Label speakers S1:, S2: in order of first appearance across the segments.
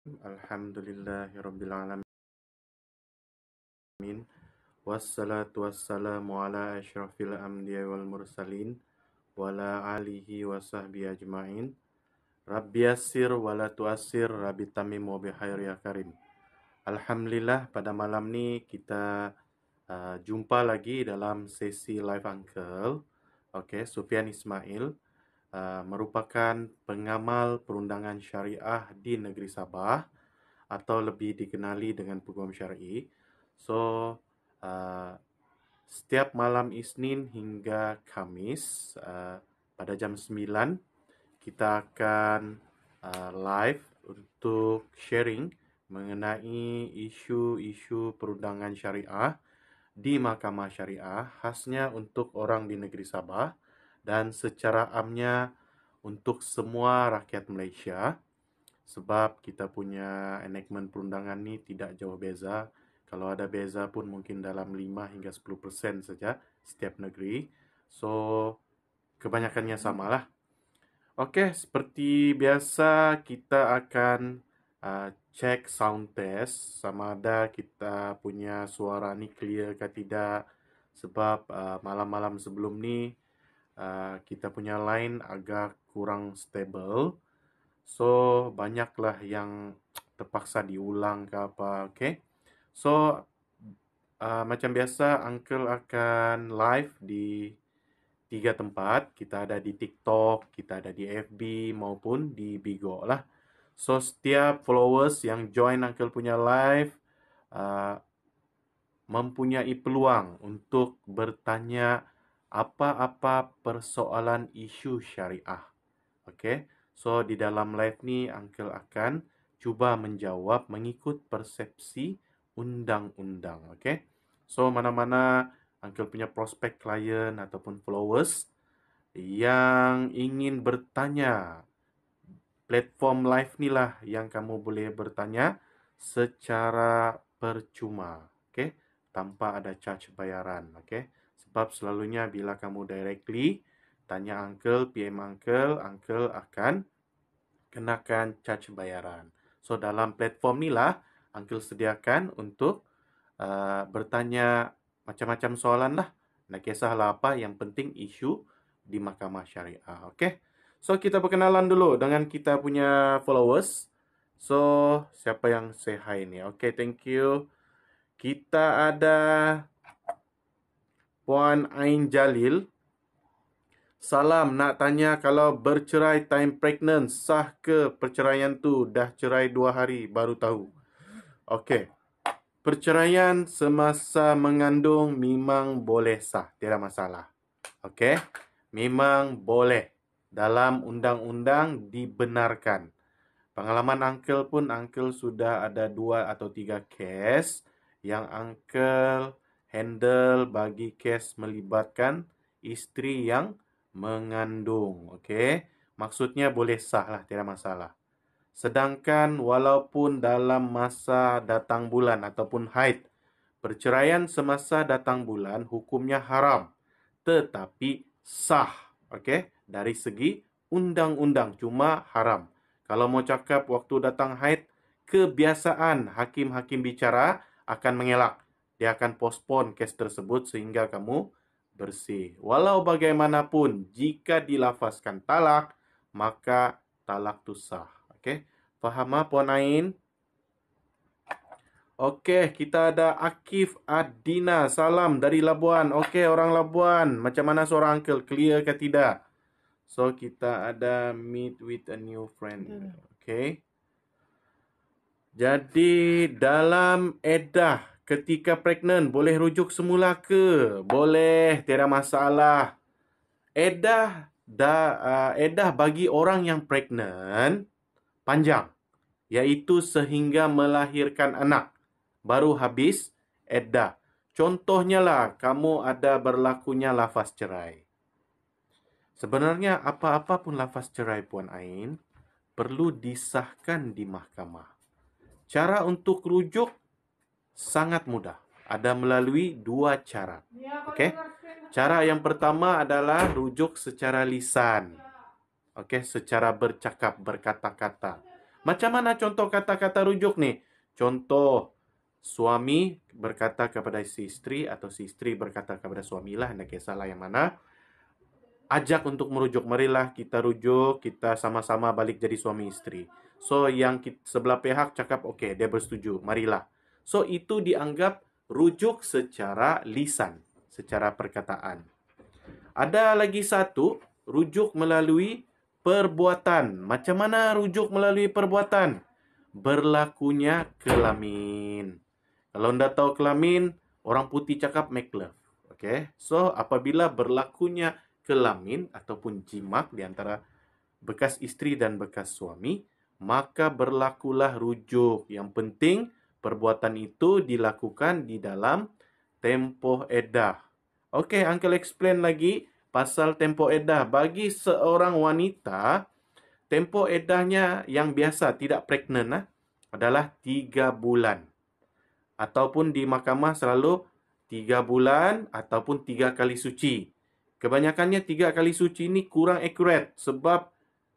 S1: Alhamdulillahirabbil alamin. Wassalatu wassalamu ala asyrafil anbiya'i wal mursalin wa ala alihi wa sahbihi ajmain. Rabbi yassir wa la tu'assir, Rabbi tamim wa bihair ya karim. Alhamdulillah, pada malam ni kita jumpa lagi dalam sesi live Uncle. Okey, Sufian Ismail merupakan pengamal perundangan syariah di negeri Sabah atau lebih dikenali dengan Peguam Syar'i. So, setiap malam Isnin hingga Khamis pada jam 9 kita akan live untuk sharing mengenai isu-isu perundangan syariah di Mahkamah Syariah, khasnya untuk orang di negeri Sabah dan secara amnya untuk semua rakyat Malaysia. Sebab kita punya enactment perundangan ni tidak jauh beza. Kalau ada beza pun mungkin dalam 5 hingga 10% saja setiap negeri. So, kebanyakannya samalah. Okey, seperti biasa kita akan cek sound test sama ada kita punya suara ni clear ke tidak. Sebab malam-malam sebelum ni kita punya line agak kurang stable. So, banyaklah yang terpaksa diulang ke apa, okey? So, macam biasa, Uncle akan live di 3 tempat. Kita ada di TikTok, kita ada di FB maupun di Bigo lah. So, setiap followers yang join Uncle punya live mempunyai peluang untuk bertanya apa-apa persoalan isu syariah. Okey? So, di dalam live ni, Uncle akan cuba menjawab mengikut persepsi undang-undang. Okey? So, mana-mana Uncle punya prospek klien ataupun followers yang ingin bertanya, platform live ni lah yang kamu boleh bertanya secara percuma. Okey? Tanpa ada charge bayaran. Okey? Sebab selalunya bila kamu directly tanya Uncle, PM Uncle, Uncle akan kenakan charge bayaran. So, dalam platform ni lah Uncle sediakan untuk bertanya macam-macam soalan lah. Nak kisahlah apa, yang penting isu di Mahkamah Syariah. Okey? So, kita perkenalan dulu dengan kita punya followers. So, siapa yang say hi ni? Okey, thank you. Kita ada Puan Ain Jalil. Salam, nak tanya kalau bercerai time pregnant, sah ke perceraian tu? Dah cerai 2 hari baru tahu. Okey. Perceraian semasa mengandung memang boleh sah, tiada masalah. Okey? Memang boleh. Dalam undang-undang dibenarkan. Pengalaman Uncle pun, Uncle sudah ada 2 atau 3 kes yang Uncle handle bagi kes melibatkan isteri yang mengandung. Okey? Maksudnya boleh sah lah, tiada masalah. Sedangkan walaupun dalam masa datang bulan ataupun haid, perceraian semasa datang bulan hukumnya haram. Tetapi sah. Okey? Dari segi undang-undang, cuma haram. Kalau mau cakap waktu datang haid, kebiasaan hakim-hakim bicara akan mengelak. Dia akan postpone kes tersebut sehingga kamu bersih. Walau bagaimanapun, jika dilafazkan talak, maka talak itu sah. Okey? Faham Puan Ain? Okey, kita ada Akif Adina. Salam dari Labuan. Okey, orang Labuan. Macam mana suara Uncle? Clear ke tidak? So, kita ada meet with a new friend. Okey. Jadi, dalam edah ketika pregnant, boleh rujuk semula ke? Boleh, tiada masalah. Edah bagi orang yang pregnant panjang, iaitu sehingga melahirkan anak. Baru habis edah. Contohnya lah, kamu ada berlakunya lafaz cerai. Sebenarnya apa-apa pun lafaz cerai, Puan Ain, perlu disahkan di mahkamah. Cara untuk rujuk sangat mudah. Ada melalui 2 cara. Okey? Cara yang pertama adalah rujuk secara lisan. Okey, secara bercakap, berkata-kata. Macam mana contoh kata-kata rujuk nih? Contoh, suami berkata kepada si istri atau si istri berkata kepada suami lah, hendak kisahlah yang mana. Ajak untuk merujuk, marilah kita rujuk, kita sama-sama balik jadi suami istri. So, yang sebelah pihak cakap, oke, dia bersetuju, marilah. So, itu dianggap rujuk secara lisan, secara perkataan. Ada lagi satu, rujuk melalui perbuatan. Macam mana rujuk melalui perbuatan? Berlakunya kelamin. Kalau anda tahu kelamin, orang putih cakap make love. Okay? So, apabila berlakunya kelamin ataupun jimat di antara bekas istri dan bekas suami, maka berlakulah rujuk. Yang penting, perbuatan itu dilakukan di dalam tempoh iddah. Oke, Uncle explain lagi pasal tempoh iddah. Bagi seorang wanita, tempoh iddahnya yang biasa, tidak pregnant, adalah 3 bulan. Ataupun di mahkamah selalu 3 bulan ataupun 3 kali suci. Kebanyakannya 3 kali suci ini kurang akurat sebab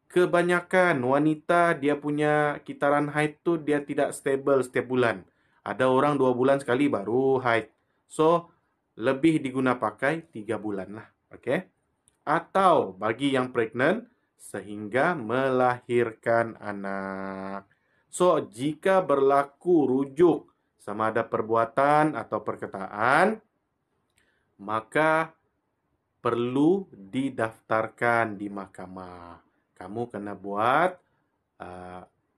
S1: kebanyakan wanita dia punya kitaran haid tu dia tidak stable setiap bulan. Ada orang 2 bulan sekali baru haid. So, lebih diguna pakai 3 bulan lah. Okay? Atau bagi yang pregnant sehingga melahirkan anak. So, jika berlaku rujuk sama ada perbuatan atau perkataan, maka perlu didaftarkan di mahkamah. Kamu kena buat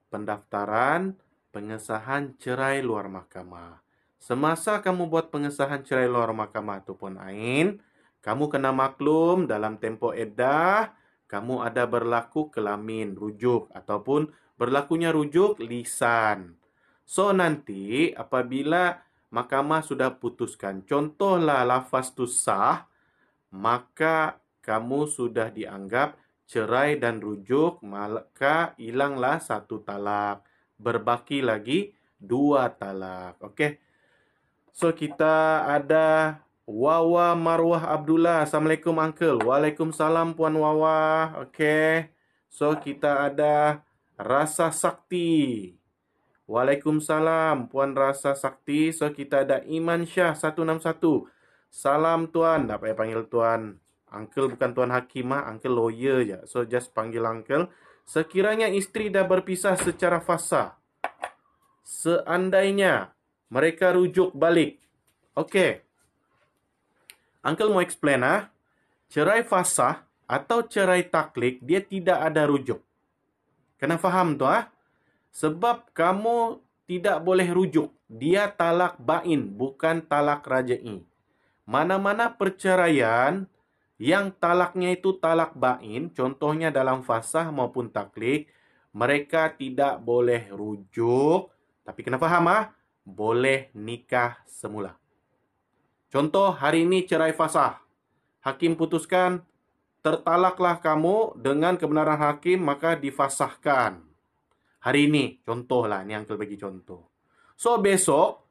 S1: pendaftaran pengesahan cerai luar mahkamah. Semasa kamu buat pengesahan cerai luar mahkamah ataupun ain, kamu kena maklum dalam tempoh iddah, kamu ada berlaku kelamin, rujuk, ataupun berlakunya rujuk lisan. So, nanti apabila mahkamah sudah putuskan, contohlah lafaz tu sah, maka kamu sudah dianggap cerai dan rujuk, maka hilanglah 1 talak. Berbaki lagi 2 talak. Okey. So, kita ada Wawa Marwah Abdullah. Assalamualaikum, Uncle. Waalaikumsalam, Puan Wawa. Okey. So, kita ada Rasa Sakti. Waalaikumsalam, Puan Rasa Sakti. So, kita ada Iman Syah 161. Salam Tuan. Tak payah panggil Tuan. Uncle bukan Tuan Hakim, Uncle lawyer je. So, just panggil Uncle. Sekiranya isteri dah berpisah secara fasah, seandainya mereka rujuk balik. Okey. Uncle mau explain, cerai fasah atau cerai taklik, dia tidak ada rujuk. Kena faham tu, Sebab kamu tidak boleh rujuk. Dia talak bain, bukan talak raj'i. Mana-mana perceraian yang talaknya itu talak bain, contohnya dalam fasah maupun taklik, mereka tidak boleh rujuk. Tapi kena faham, boleh nikah semula. Contoh, hari ini cerai fasah. Hakim putuskan, tertalaklah kamu dengan kebenaran hakim, maka difasahkan. Hari ini, contohlah, ini Uncle bagi contoh. So, besok,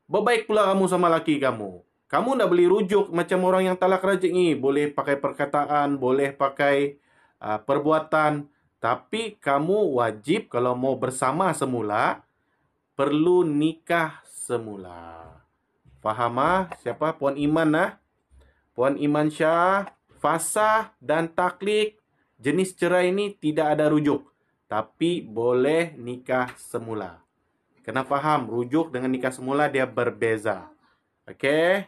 S1: berbaik pula kamu sama laki kamu. Kamu nak boleh rujuk macam orang yang talak raj'i. Boleh pakai perkataan, boleh pakai perbuatan. Tapi kamu wajib kalau mau bersama semula, perlu nikah semula. Faham, siapa? Puan Iman, Puan Iman Syah, fasah dan taklik, jenis cerai ini tidak ada rujuk. Tapi boleh nikah semula. Kena faham, rujuk dengan nikah semula dia berbeza. Okey?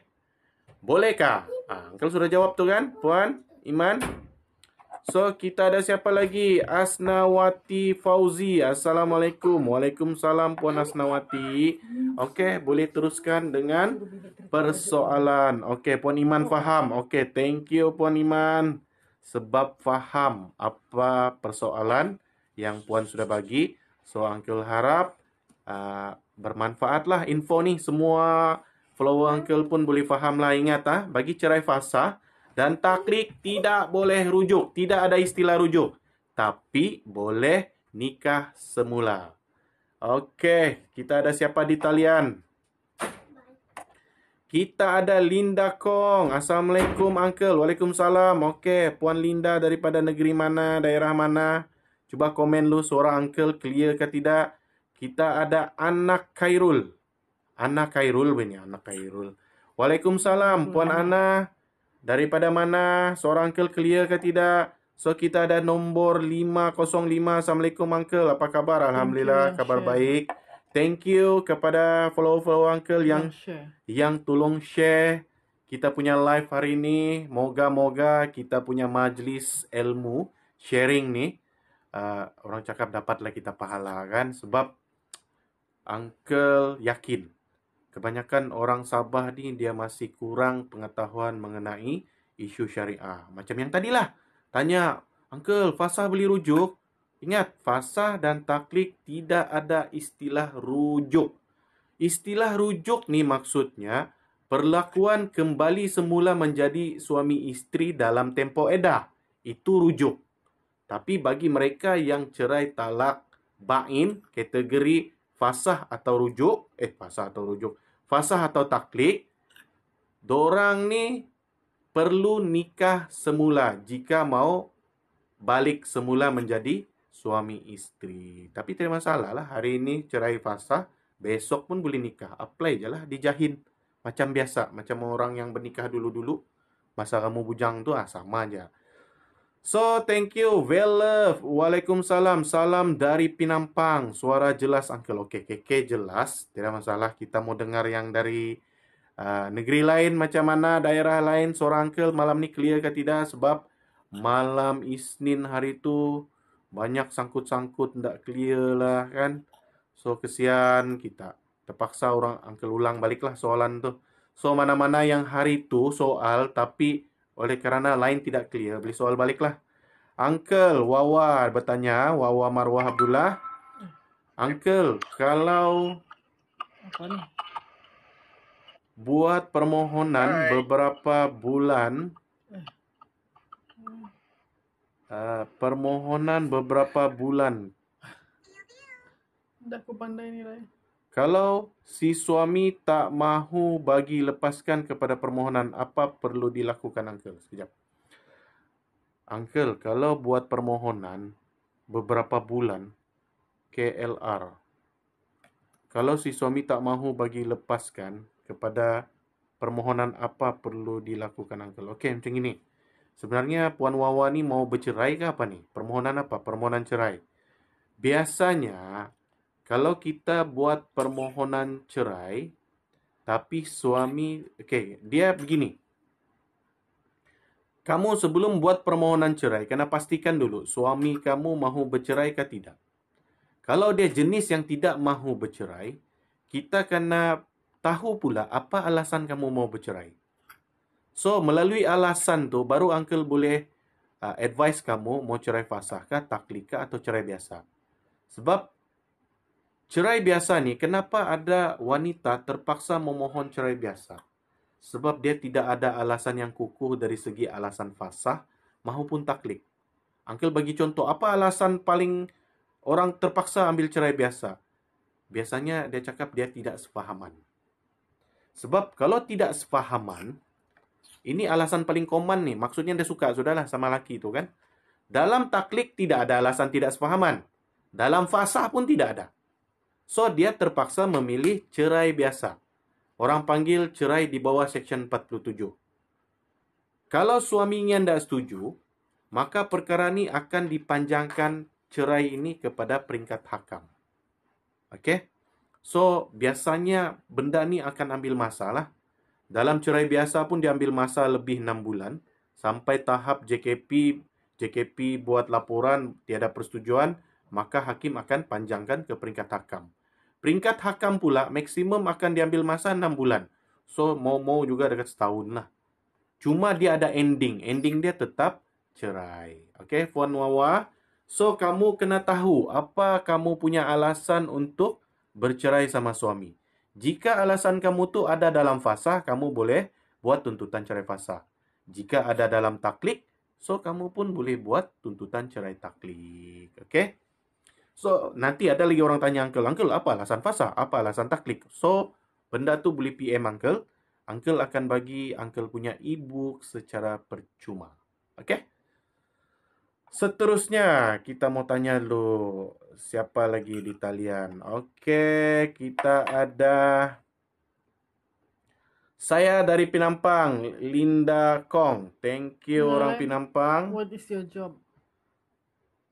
S1: Bolehkah? Uncle sudah jawab tu kan, Puan Iman? So, kita ada siapa lagi? Asnawati Fauzi. Assalamualaikum. Waalaikumsalam, Puan Asnawati. Okey, boleh teruskan dengan persoalan. Okey, Puan Iman faham. Okey, thank you, Puan Iman. Sebab faham apa persoalan yang Puan sudah bagi. So, Uncle harap bermanfaatlah info ni. Semua follower Uncle pun boleh fahamlah. Ingat, bagi cerai fasah dan taklik tidak boleh rujuk. Tidak ada istilah rujuk. Tapi boleh nikah semula. Okey, kita ada siapa di talian? Kita ada Linda Kong. Assalamualaikum, Uncle. Waalaikumsalam. Okey, Puan Linda daripada negeri mana, daerah mana? Cuba komen lu suara Uncle clear ke tidak. Kita ada anak Khairul. Anak Khairul ini, anak Khairul. Waalaikumsalam, Puan Ana. Daripada mana? Suara Uncle clear ke tidak? So, kita ada nombor 505. Assalamualaikum Uncle. Apa kabar? Alhamdulillah, kabar baik. Thank you kepada follow-follow Uncle yang tolong share kita punya live hari ini. Moga-moga kita punya majlis ilmu sharing nih. Orang cakap dapatlah kita pahala kan. Sebab Uncle yakin kebanyakan orang Sabah ni dia masih kurang pengetahuan mengenai isu syariah. Macam yang tadilah. Tanya, Uncle, fasah beli rujuk? Ingat, fasah dan taklid tidak ada istilah rujuk. Istilah rujuk ni maksudnya perlakuan kembali semula menjadi suami isteri dalam tempoh edah. Itu rujuk. Tapi bagi mereka yang cerai talak bain, kategori fasah atau rujuk, fasah atau taklid, dorang ni perlu nikah semula jika mau balik semula menjadi suami isteri. Tapi tidak masalah lah, hari ini cerai fasah, besok pun boleh nikah. Apply je lah, dijahin. Macam biasa, macam orang yang bernikah dulu-dulu. Masa kamu bujang tu sama aja. So, thank you. Well love. Waalaikumsalam. Salam dari Pinampang. Suara jelas, Uncle. Oke, jelas. Tidak masalah. Kita mau dengar yang dari negeri lain macam mana, daerah lain. Suara Uncle malam ni clear ke tidak? Sebab malam Isnin hari itu banyak sangkut-sangkut, tidak clear lah kan. So, kesian kita. Terpaksa orang Uncle ulang baliklah soalan tu. So, mana-mana yang hari itu soal tapi oleh kerana lain tidak clear, beli soal baliklah. Uncle, Wawa bertanya, Wawa Marwah Abdullah. Uncle, kalau buat permohonan beberapa bulan,
S2: Dah aku pandai ni lah.
S1: Kalau si suami tak mahu bagi lepaskan kepada permohonan, apa perlu dilakukan, Uncle? Sekejap. Uncle, kalau buat permohonan beberapa bulan, KLR, kalau si suami tak mahu bagi lepaskan kepada permohonan, apa perlu dilakukan, Uncle? Okey, macam ini. Sebenarnya Puan Wawa ni mau bercerai ke apa ni? Permohonan apa? Permohonan cerai. Biasanya, kalau kita buat permohonan cerai, tapi suami, dia begini. Kamu sebelum buat permohonan cerai, kena pastikan dulu suami kamu mahu bercerai ke tidak. Kalau dia jenis yang tidak mahu bercerai, kita kena tahu pula apa alasan kamu mau bercerai. So, melalui alasan tu, baru Uncle boleh advise kamu mau cerai fasah kah, taklid kah, atau cerai biasa. Sebab cerai biasa ni, kenapa ada wanita terpaksa memohon cerai biasa? Sebab dia tidak ada alasan yang kukuh dari segi alasan fasah maupun taklid. Uncle bagi contoh, apa alasan paling orang terpaksa ambil cerai biasa? Biasanya dia cakap dia tidak sefahaman. Sebab kalau tidak sefahaman, ini alasan paling common nih. Maksudnya dia suka, sudahlah sama laki itu kan. Dalam taklid tidak ada alasan tidak sefahaman. Dalam fasah pun tidak ada. So, dia terpaksa memilih cerai biasa. Orang panggil cerai di bawah Seksyen 47. Kalau suaminya tidak setuju, maka perkara ini akan dipanjangkan cerai ini kepada peringkat hakam. Okey? So, biasanya benda ni akan ambil masa lah. Dalam cerai biasa pun diambil masa lebih 6 bulan. Sampai tahap JKP buat laporan tiada persetujuan, maka hakim akan panjangkan ke peringkat hakam. Peringkat hakam pula maksimum akan diambil masa 6 bulan. So, mau juga dekat setahun lah. Cuma dia ada ending. Ending dia tetap cerai. Okey, Puan Wawa. So, kamu kena tahu apa kamu punya alasan untuk bercerai sama suami. Jika alasan kamu tu ada dalam fasah, kamu boleh buat tuntutan cerai fasah. Jika ada dalam taklid, so kamu pun boleh buat tuntutan cerai taklid. Okey? So, nanti ada lagi orang tanya Uncle, apa alasan fasah? Apa alasan taklid? So, benda tu boleh PM Uncle. Uncle akan bagi Uncle punya e-book secara percuma. Okey? Seterusnya, kita mau tanya dulu siapa lagi di talian. Oke, kita ada saya dari Penampang, Linda Kong. Thank you orang Penampang.
S2: What is your job?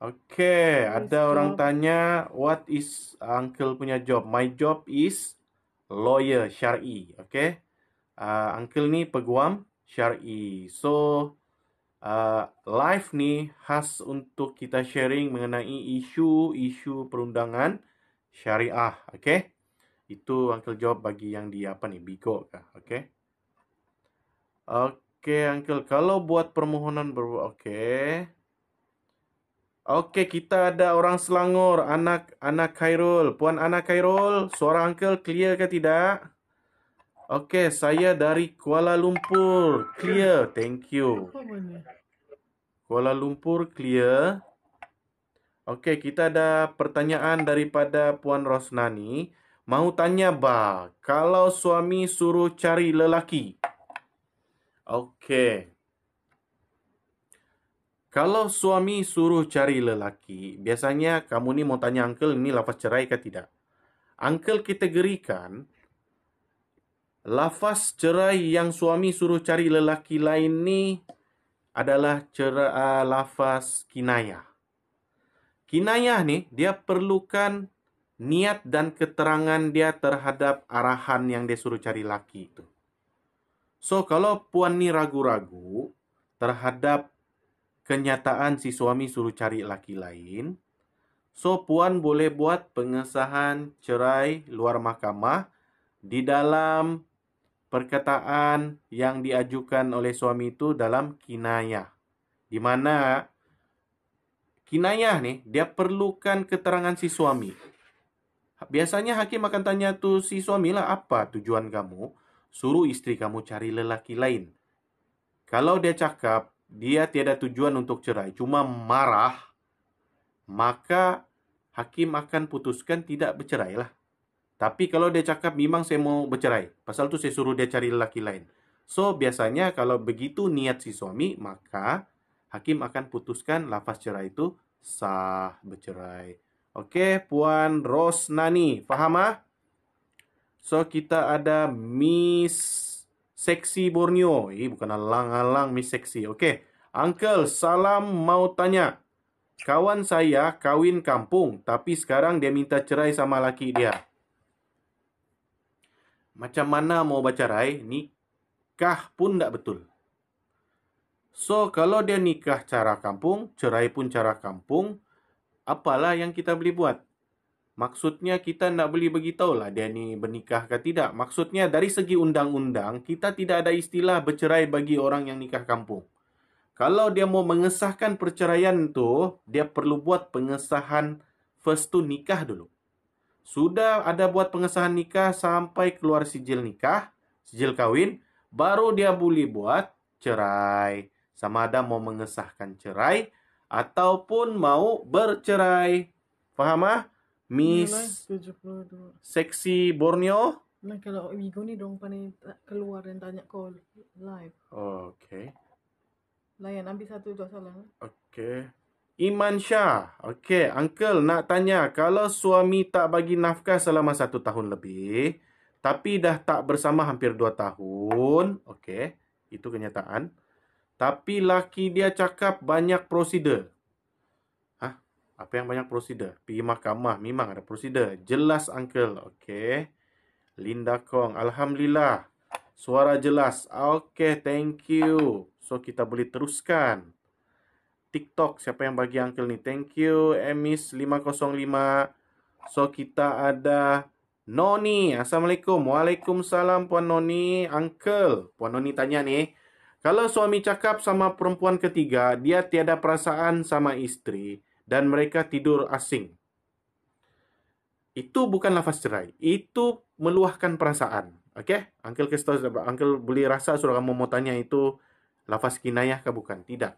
S1: Oke,
S2: What is
S1: ada orang
S2: job?
S1: tanya, what is Uncle punya job? My job is lawyer syar'i. Oke, Uncle ni peguam syar'i. So, live nih khas untuk kita sharing mengenai isu-isu perundangan syariah. Oke, itu Uncle jawab bagi yang di apa nih, Bigo kah? Oke. Oke, Uncle. Kalau buat permohonan oke. Oke, kita ada orang Selangor, anak Khairul. Puan anak Khairul, suara Uncle clear ke tidak? Oke, saya dari Kuala Lumpur. Clear, thank you.
S2: Apa ni?
S1: Kuala Lumpur clear. Oke, kita ada pertanyaan daripada Puan Rosnani. Mau tanya, Ba, kalau suami suruh cari lelaki. Oke. Kalau suami suruh cari lelaki, biasanya kamu ni mau tanya Uncle ini lafaz cerai ke tidak? Uncle kategorikan lafaz cerai yang suami suruh cari lelaki lain ni adalah lafaz kinayah. Kinayah ni dia perlukan niat dan keterangan dia terhadap arahan yang dia suruh cari laki itu. So, kalau puan ni ragu-ragu terhadap kenyataan si suami suruh cari laki lain, so puan boleh buat pengesahan cerai luar mahkamah di dalam perkataan yang diajukan oleh suami itu dalam kinayah. Di mana kinayah nih dia perlukan keterangan si suami. Biasanya hakim akan tanya tuh si suami lah, apa tujuan kamu suruh istri kamu cari lelaki lain? Kalau dia cakap dia tiada tujuan untuk cerai, cuma marah, maka hakim akan putuskan tidak bercerai lah. Tapi kalau dia cakap memang saya mau bercerai, pasal tu saya suruh dia cari lelaki lain. So, biasanya kalau begitu niat si suami, maka hakim akan putuskan lafaz cerai itu sah bercerai. Oke, Puan Rosnani, faham ah? So, kita ada Miss Seksi Borneo. Bukan alang-alang Miss Seksi. Oke, Uncle, salam mau tanya. Kawan saya kawin kampung, tapi sekarang dia minta cerai sama laki dia. Macam mana mau bercerai? Nikah pun tak betul. So, kalau dia nikah cara kampung, cerai pun cara kampung, apalah yang kita boleh buat? Maksudnya kita nak boleh beritahu lah dia ni bernikah ke tidak. Maksudnya dari segi undang-undang, kita tidak ada istilah bercerai bagi orang yang nikah kampung. Kalau dia mau mengesahkan perceraian tu, dia perlu buat pengesahan first tu nikah dulu. Sudah ada buat pengesahan nikah sampai keluar sijil nikah, sijil kawin, baru dia boleh buat cerai. Sama ada mau mengesahkan cerai ataupun mau bercerai. Faham ah? Miss
S2: 72.
S1: Seksi Borneo?
S2: Nah, kalau Wigo ni dong pandai keluar dan tanya call live.
S1: Okey.
S2: Layan, ambil satu dua soalan.
S1: Okey. Iman Shah. Okey, Uncle nak tanya, kalau suami tak bagi nafkah selama 1 tahun lebih, tapi dah tak bersama hampir 2 tahun, okey, itu kenyataan. Tapi laki dia cakap banyak prosedur. Hah? Apa yang banyak prosedur? Pergi mahkamah, memang ada prosedur. Jelas, Uncle. Okey. Linda Kong. Alhamdulillah. Suara jelas. Okey, thank you. So, kita boleh teruskan. TikTok, siapa yang bagi Uncle ni? Thank you, Emis 505. So, kita ada Noni. Assalamualaikum. Waalaikumsalam, Puan Noni. Uncle, Puan Noni tanya nih, kalau suami cakap sama perempuan ketiga, dia tiada perasaan sama istri dan mereka tidur asing. Itu bukan lafaz cerai. Itu meluahkan perasaan. Okey? Uncle kasih tahu, Uncle boleh rasa suruh kamu mau tanya itu lafaz kinayah ke bukan? Tidak.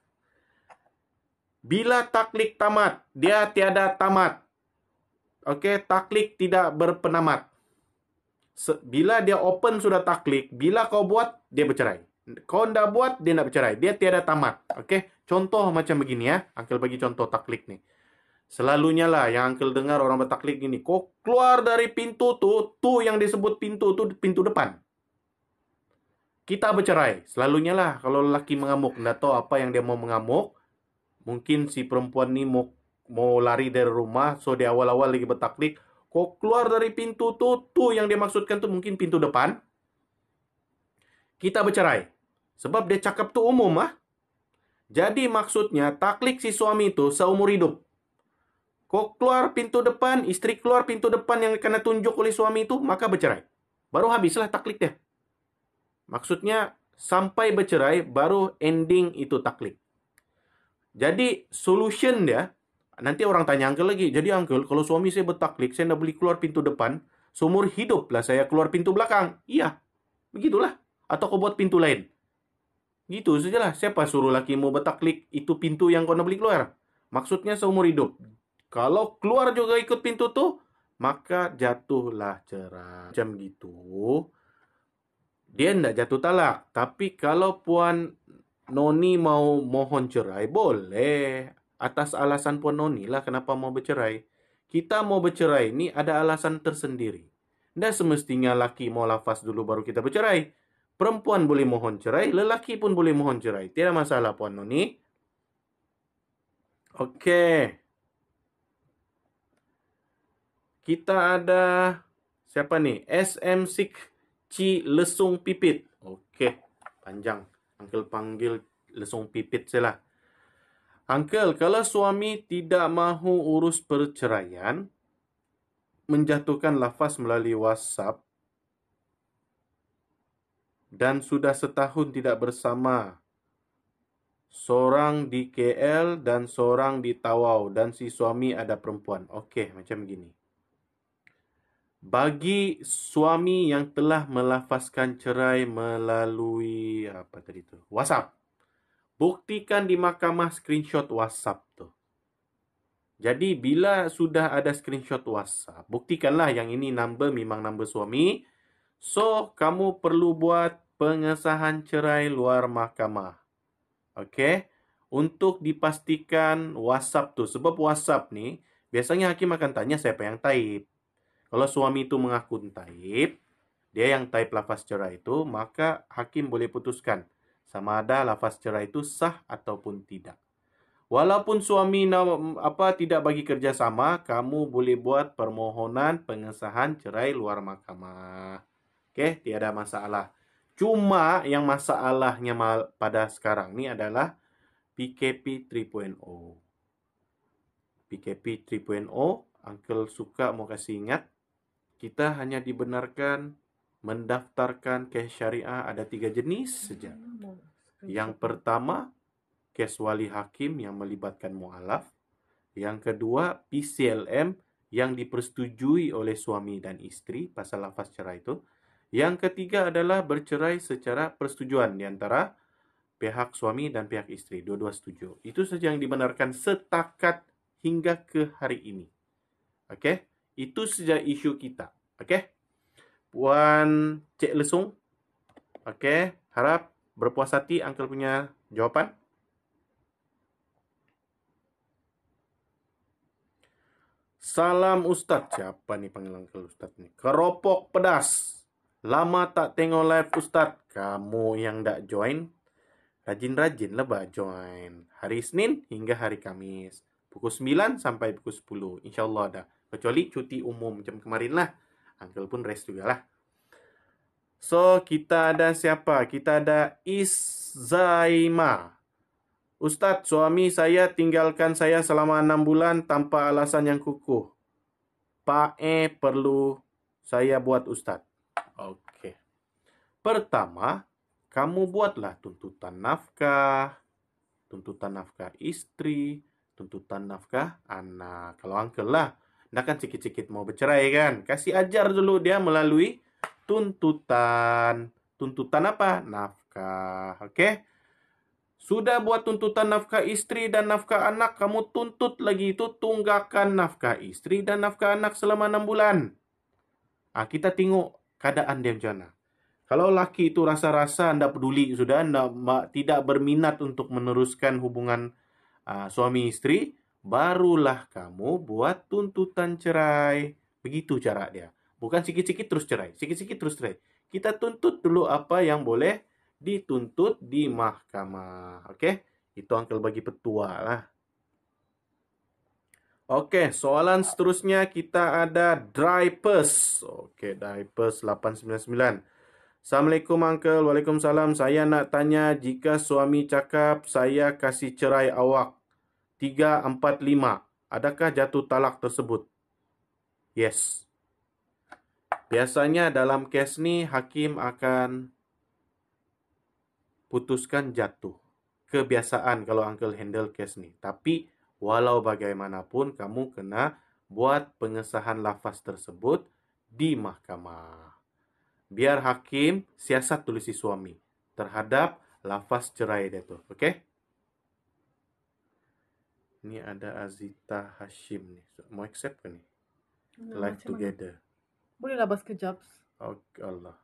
S1: Bila taklik tamat, dia tiada tamat. Okey, taklik tidak berpenamat. Bila dia open sudah taklik, bila kau buat, dia bercerai. Kau tidak buat, dia tidak bercerai. Dia tiada tamat. Okey, Contoh macam begini ya. Uncle bagi contoh taklik nih. Selalunya lah yang Uncle dengar orang bertaklik gini. Kok keluar dari pintu tuh yang disebut pintu tuh pintu depan. Kita bercerai. Selalunya lah kalau lelaki mengamuk. Nggak tahu apa yang dia mau mengamuk. Mungkin si perempuan ini mau lari dari rumah. So di awal-awal lagi bertaklik. Kok keluar dari pintu tuh yang dia maksudkan tuh mungkin pintu depan. Kita bercerai. Sebab dia cakap tuh umum ah. Jadi maksudnya taklik si suami itu seumur hidup. Kok keluar pintu depan, istri keluar pintu depan yang kena tunjuk oleh suami itu, maka bercerai. Baru habislah taklik dia. Maksudnya sampai bercerai baru ending itu taklik. Jadi solution dia, nanti orang tanya Uncle lagi. Jadi Uncle, kalau suami saya bertaklik, saya tidak boleh keluar pintu depan, seumur hidup lah saya keluar pintu belakang. Iya, begitulah. Atau kau buat pintu lain. Gitu sajalah. Siapa suruh laki mau bertaklik, itu pintu yang kau nak boleh keluar. Maksudnya seumur hidup. Kalau keluar juga ikut pintu tuh, maka jatuhlah cerai. Macam gitu. Dia tidak jatuh talak. Tapi kalau Puan Noni mau mohon cerai, boleh. Atas alasan Puan Noni lah kenapa mau bercerai. Kita mau bercerai ini ada alasan tersendiri. Tidak semestinya laki mau lafaz dulu baru kita bercerai. Perempuan boleh mohon cerai, lelaki pun boleh mohon cerai. Tidak masalah Puan Noni. Oke. Kita ada siapa nih? SM6 Ci Lesung Pipit. Oke, panjang. Uncle panggil Lesung Pipit saja lah. Uncle, kalau suami tidak mahu urus perceraian, menjatuhkan lafaz melalui WhatsApp, dan sudah setahun tidak bersama, seorang di KL dan seorang di Tawau, dan si suami ada perempuan. Oke, macam gini. Bagi suami yang telah melafazkan cerai melalui apa tadi tu? WhatsApp. Buktikan di mahkamah screenshot WhatsApp tu. Jadi bila sudah ada screenshot WhatsApp, buktikanlah yang ini number memang number suami. So, kamu perlu buat pengesahan cerai luar mahkamah. Okey? Untuk dipastikan WhatsApp tu. Sebab WhatsApp ni, biasanya hakim akan tanya siapa yang type. Kalau suami itu mengaku type, dia yang type lafaz cerai itu, maka hakim boleh putuskan sama ada lafaz cerai itu sah ataupun tidak. Walaupun suami tidak bagi kerjasama, kamu boleh buat permohonan pengesahan cerai luar mahkamah. Okey, tiada masalah. Cuma yang masalahnya pada sekarang ni adalah PKP 3.0. PKP 3.0, Uncle suka mau kasih ingat, kita hanya dibenarkan mendaftarkan kes syariah ada 3 jenis saja. Yang pertama, kes wali hakim yang melibatkan mu'alaf. Yang kedua, PCLM yang dipersetujui oleh suami dan isteri pasal lafaz cerai itu. Yang ketiga adalah bercerai secara persetujuan di antara pihak suami dan pihak isteri. Dua-dua setuju. Itu saja yang dibenarkan setakat hingga ke hari ini. Okey? Itu saja isu kita. Okey? Puan Cik Lesung. Okey? Harap berpuas hati Uncle punya jawapan. Salam Ustaz. Siapa nih panggil Uncle Ustaz ni? Keropok pedas. Lama tak tengok live Ustaz. Kamu yang tak join, rajin-rajin lah join. Hari Senin hingga hari Kamis. Pukul 9 sampai pukul 10. InsyaAllah dah. Kecuali cuti umum macam kemarin lah. Uncle pun rest jugalah. So, kita ada siapa? Kita ada Izzaima. Ustaz, suami saya tinggalkan saya selama 6 bulan tanpa alasan yang kukuh. Pak perlu saya buat Ustaz. Okey. Pertama, kamu buatlah tuntutan nafkah istri, tuntutan nafkah anak. Kalau Uncle lah, nak kan sikit-sikit mau bercerai kan? Kasih ajar dulu dia melalui tuntutan. Tuntutan apa? Nafkah. Okey? Sudah buat tuntutan nafkah istri dan nafkah anak, kamu tuntut lagi itu tunggakan nafkah istri dan nafkah anak selama 6 bulan. Kita tengok keadaan dia macam mana. Kalau laki itu rasa-rasa anda peduli sudah, anda tidak berminat untuk meneruskan hubungan suami istri, barulah kamu buat tuntutan cerai. Begitu cara dia. Bukan sikit-sikit terus cerai, sikit-sikit terus cerai. Kita tuntut dulu apa yang boleh dituntut di mahkamah. Oke? Itu Uncle bagi petua lah. Oke, soalan seterusnya kita ada Dreypus. Oke, Dreypus 899. Assalamualaikum Uncle. Waalaikumsalam. Saya nak tanya, jika suami cakap saya kasih cerai awak 3, 4, 5, adakah jatuh talak tersebut? Yes. Biasanya dalam kes ni hakim akan putuskan jatuh. Kebiasaan kalau Uncle handle kes ni. Tapi walau bagaimanapun kamu kena buat pengesahan lafaz tersebut di mahkamah. Biar hakim siasat tulis si suami terhadap lafaz cerai dia tu. Okey? Ni ada Azita Hashim ni. Mau accept ke ni? Live together.
S2: Bolehlah bas kejap.
S1: Okay, Allah.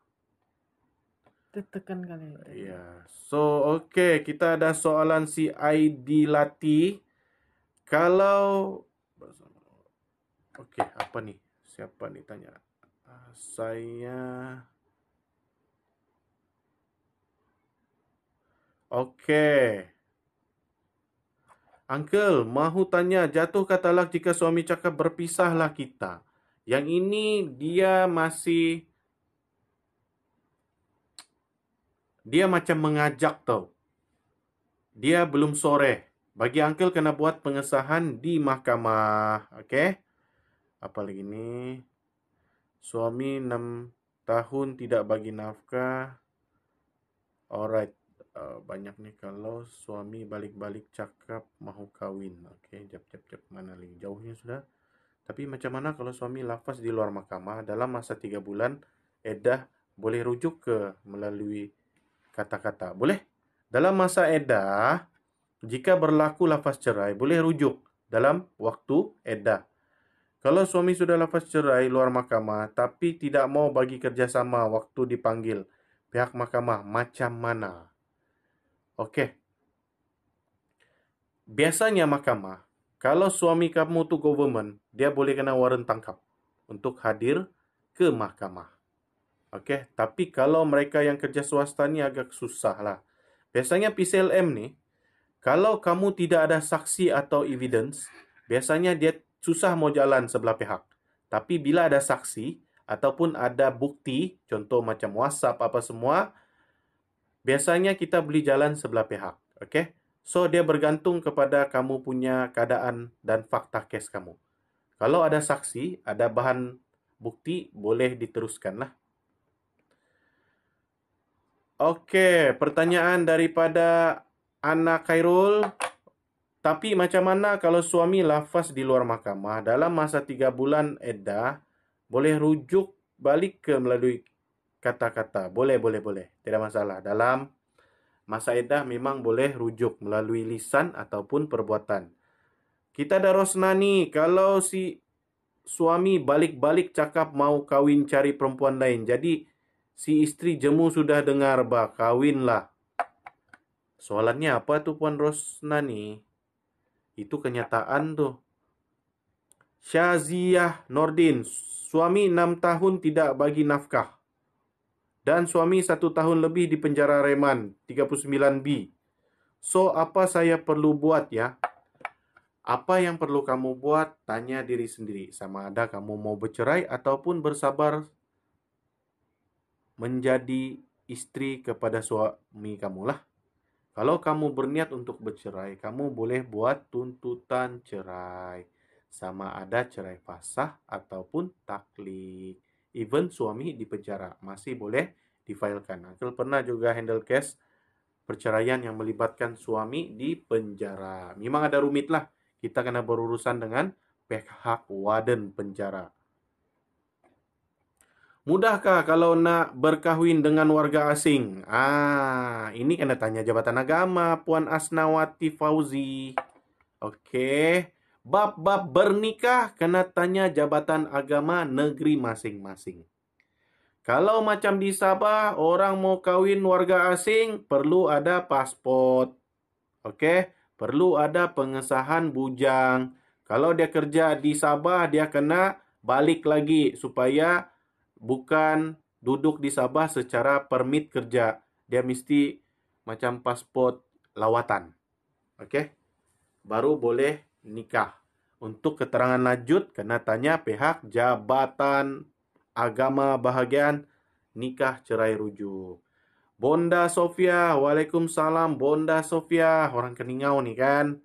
S2: Tekan kali.
S1: Ya. So, okay. Kita ada soalan si Aidilati. Kalau... Okay, apa ni? Siapa ni tanya? Saya... Okay. Uncle, mahu tanya, jatuhkah talak jika suami cakap berpisahlah kita? Yang ini dia masih... Dia macam mengajak tau. Dia belum sore. Bagi Uncle kena buat pengesahan di mahkamah. Okey? Apa lagi ni? Suami 6 tahun tidak bagi nafkah. Alright. Banyak ni kalau suami balik-balik cakap mahu kahwin. Okey, jap. Mana lagi? Jauhnya sudah. Tapi macam mana kalau suami lafaz di luar mahkamah dalam masa 3 bulan, edah boleh rujuk ke melalui kata-kata? Boleh. Dalam masa edah, jika berlaku lafaz cerai, boleh rujuk dalam waktu edah. Kalau suami sudah lafaz cerai luar mahkamah, tapi tidak mau bagi kerjasama waktu dipanggil pihak mahkamah, macam mana? Okey. Biasanya mahkamah, kalau suami kamu tu government, dia boleh kena warrant tangkap untuk hadir ke mahkamah. Okey, tapi kalau mereka yang kerja swasta ni agak susah lah. Biasanya PCLM ni, kalau kamu tidak ada saksi atau evidence, biasanya dia susah mau jalan sebelah pihak. Tapi bila ada saksi ataupun ada bukti, contoh macam WhatsApp apa semua, biasanya kita boleh jalan sebelah pihak. Okey? So, dia bergantung kepada kamu punya keadaan dan fakta kes kamu. Kalau ada saksi, ada bahan bukti, boleh diteruskanlah. Okey, pertanyaan daripada Ana Khairul. Tapi macam mana kalau suami lafaz di luar mahkamah dalam masa 3 bulan edah, boleh rujuk balik ke melalui kata-kata? Boleh. Tidak masalah. Dalam masa edah memang boleh rujuk melalui lisan ataupun perbuatan. Kita ada Rosnani, kalau si suami balik-balik cakap mau kahwin cari perempuan lain, jadi si isteri jemu sudah dengar, kahwinlah. Soalannya apa tu Puan Rosnani? Itu kenyataan tuh. Syaziah Nordin, suami 6 tahun tidak bagi nafkah. Dan suami 1 tahun lebih di penjara reman, 39B. So, apa saya perlu buat ya? Apa yang perlu kamu buat? Tanya diri sendiri. Sama ada kamu mau bercerai ataupun bersabar menjadi istri kepada suami kamu lah. Kalau kamu berniat untuk bercerai, kamu boleh buat tuntutan cerai. Sama ada cerai fasah ataupun taklik. Even suami di penjara masih boleh difailkan. Uncle pernah juga handle case perceraian yang melibatkan suami di penjara. Memang ada rumit lah. Kita kena berurusan dengan pihak warden penjara. Mudahkah kalau nak berkahwin dengan warga asing? Ini kena tanya Jabatan Agama, Puan Asnawati Fauzi. Okey. Bab-bab bernikah kena tanya Jabatan Agama negeri masing-masing. Kalau macam di Sabah, orang mau kawin warga asing, perlu ada pasport. Oke, perlu ada pengesahan bujang. Kalau dia kerja di Sabah, dia kena balik lagi supaya bukan duduk di Sabah secara permit kerja. Dia mesti macam pasport lawatan. Oke, baru boleh nikah. Untuk keterangan lanjut, kena tanya pihak Jabatan Agama Bahagian Nikah Cerai Rujuk. Bonda Sofia, Waalaikumsalam Bonda Sofia. Orang Keningau nih kan.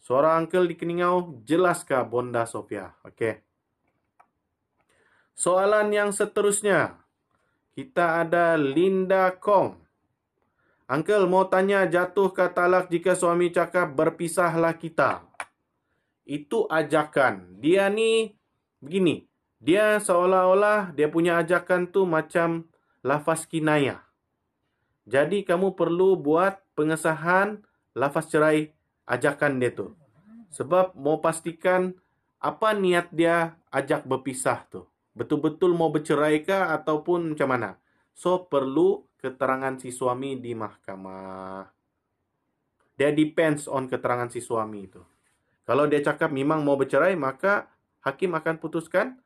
S1: Suara uncle di Keningau, jelaskah Bonda Sofia? Oke. Soalan yang seterusnya. Kita ada Linda Kong. Uncle mau tanya, jatuhkah talak jika suami cakap berpisahlah kita? Itu ajakan. Dia nih begini. Dia seolah-olah dia punya ajakan tuh macam lafaz kinayah. Jadi kamu perlu buat pengesahan lafaz cerai ajakan dia tuh. Sebab mau pastikan apa niat dia ajak berpisah tuh. Betul-betul mau bercerai kah ataupun macam mana? So, perlu keterangan si suami di mahkamah. Dia depends on keterangan si suami itu. Kalau dia cakap memang mau bercerai, maka hakim akan putuskan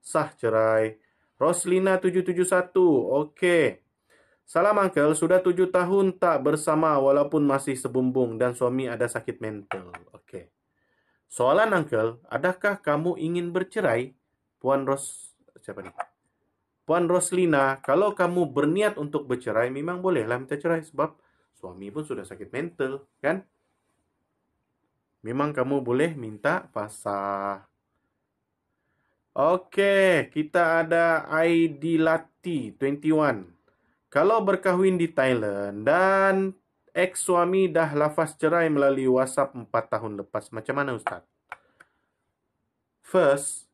S1: sah cerai. Roslina 771, oke. Salam uncle, sudah 7 tahun tak bersama walaupun masih sebumbung dan suami ada sakit mental. Oke. Soalan uncle, adakah kamu ingin bercerai? Siapa nih? Puan Roslina, kalau kamu berniat untuk bercerai, memang bolehlah minta cerai sebab suami pun sudah sakit mental, kan? Memang kamu boleh minta pasah. Oke, kita ada Aidilati 21. Kalau berkahwin di Thailand dan ex-suami dah lafaz cerai melalui WhatsApp 4 tahun lepas, macam mana Ustaz? First,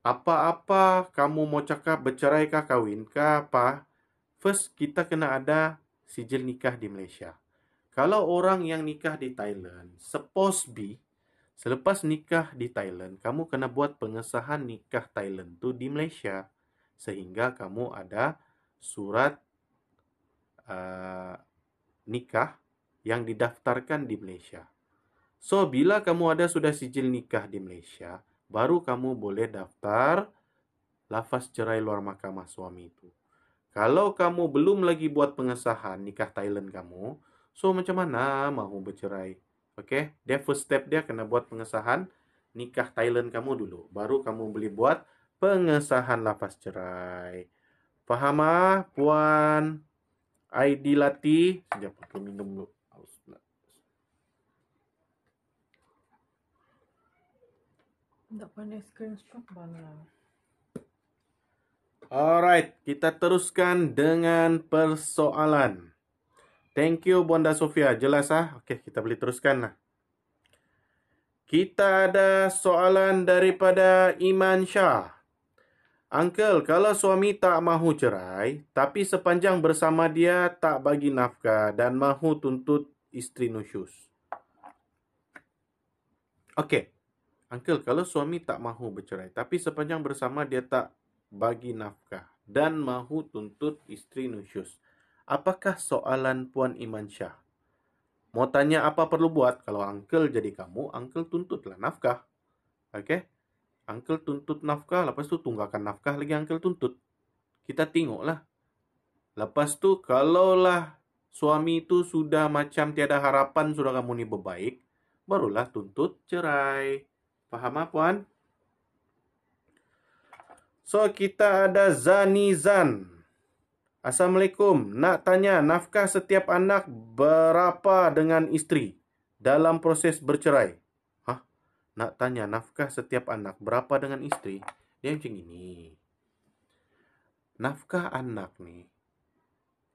S1: apa-apa kamu mau cakap bercerai kah, kahwin kah, apa? First, kita kena ada sijil nikah di Malaysia. Kalau orang yang nikah di Thailand, selepas nikah di Thailand, kamu kena buat pengesahan nikah Thailand tu di Malaysia. Sehingga kamu ada surat nikah yang didaftarkan di Malaysia. So, bila kamu ada sudah sijil nikah di Malaysia, baru kamu boleh daftar lafaz cerai luar mahkamah suami itu. Kalau kamu belum lagi buat pengesahan nikah Thailand kamu, so macam mana mahu bercerai? Oke, dia first step dia kena buat pengesahan nikah Thailand kamu dulu. Baru kamu boleh buat pengesahan lafaz cerai. Faham Puan Aidilati? Sekejap, aku minum dulu.
S2: Tak pandai screenshot bala.
S1: Alright, kita teruskan dengan persoalan. Thank you Bonda Sofia, jelas Oke, kita boleh teruskan lah. Kita ada soalan daripada Iman Shah. Uncle, kalau suami tak mahu cerai, tapi sepanjang bersama dia tak bagi nafkah dan mahu tuntut isteri nusyus. Okey. Uncle, kalau suami tak mahu bercerai, tapi sepanjang bersama dia tak bagi nafkah dan mahu tuntut isteri nusyus. Apakah soalan Puan Iman Shah? Mau tanya apa perlu buat? Kalau uncle jadi kamu, uncle tuntutlah nafkah. Okey? Uncle tuntut nafkah, lepas tu tunggakan nafkah lagi uncle tuntut. Kita tengoklah. Lepas tu, kalaulah suami itu sudah macam tiada harapan, sudah kamu ni berbaik, barulah tuntut cerai. Faham Puan? So, kita ada Zanizan. Assalamualaikum. Nak tanya, nafkah setiap anak berapa dengan isteri dalam proses bercerai? Nak tanya, nafkah setiap anak berapa dengan isteri? Dia macam ini. Nafkah anak ni,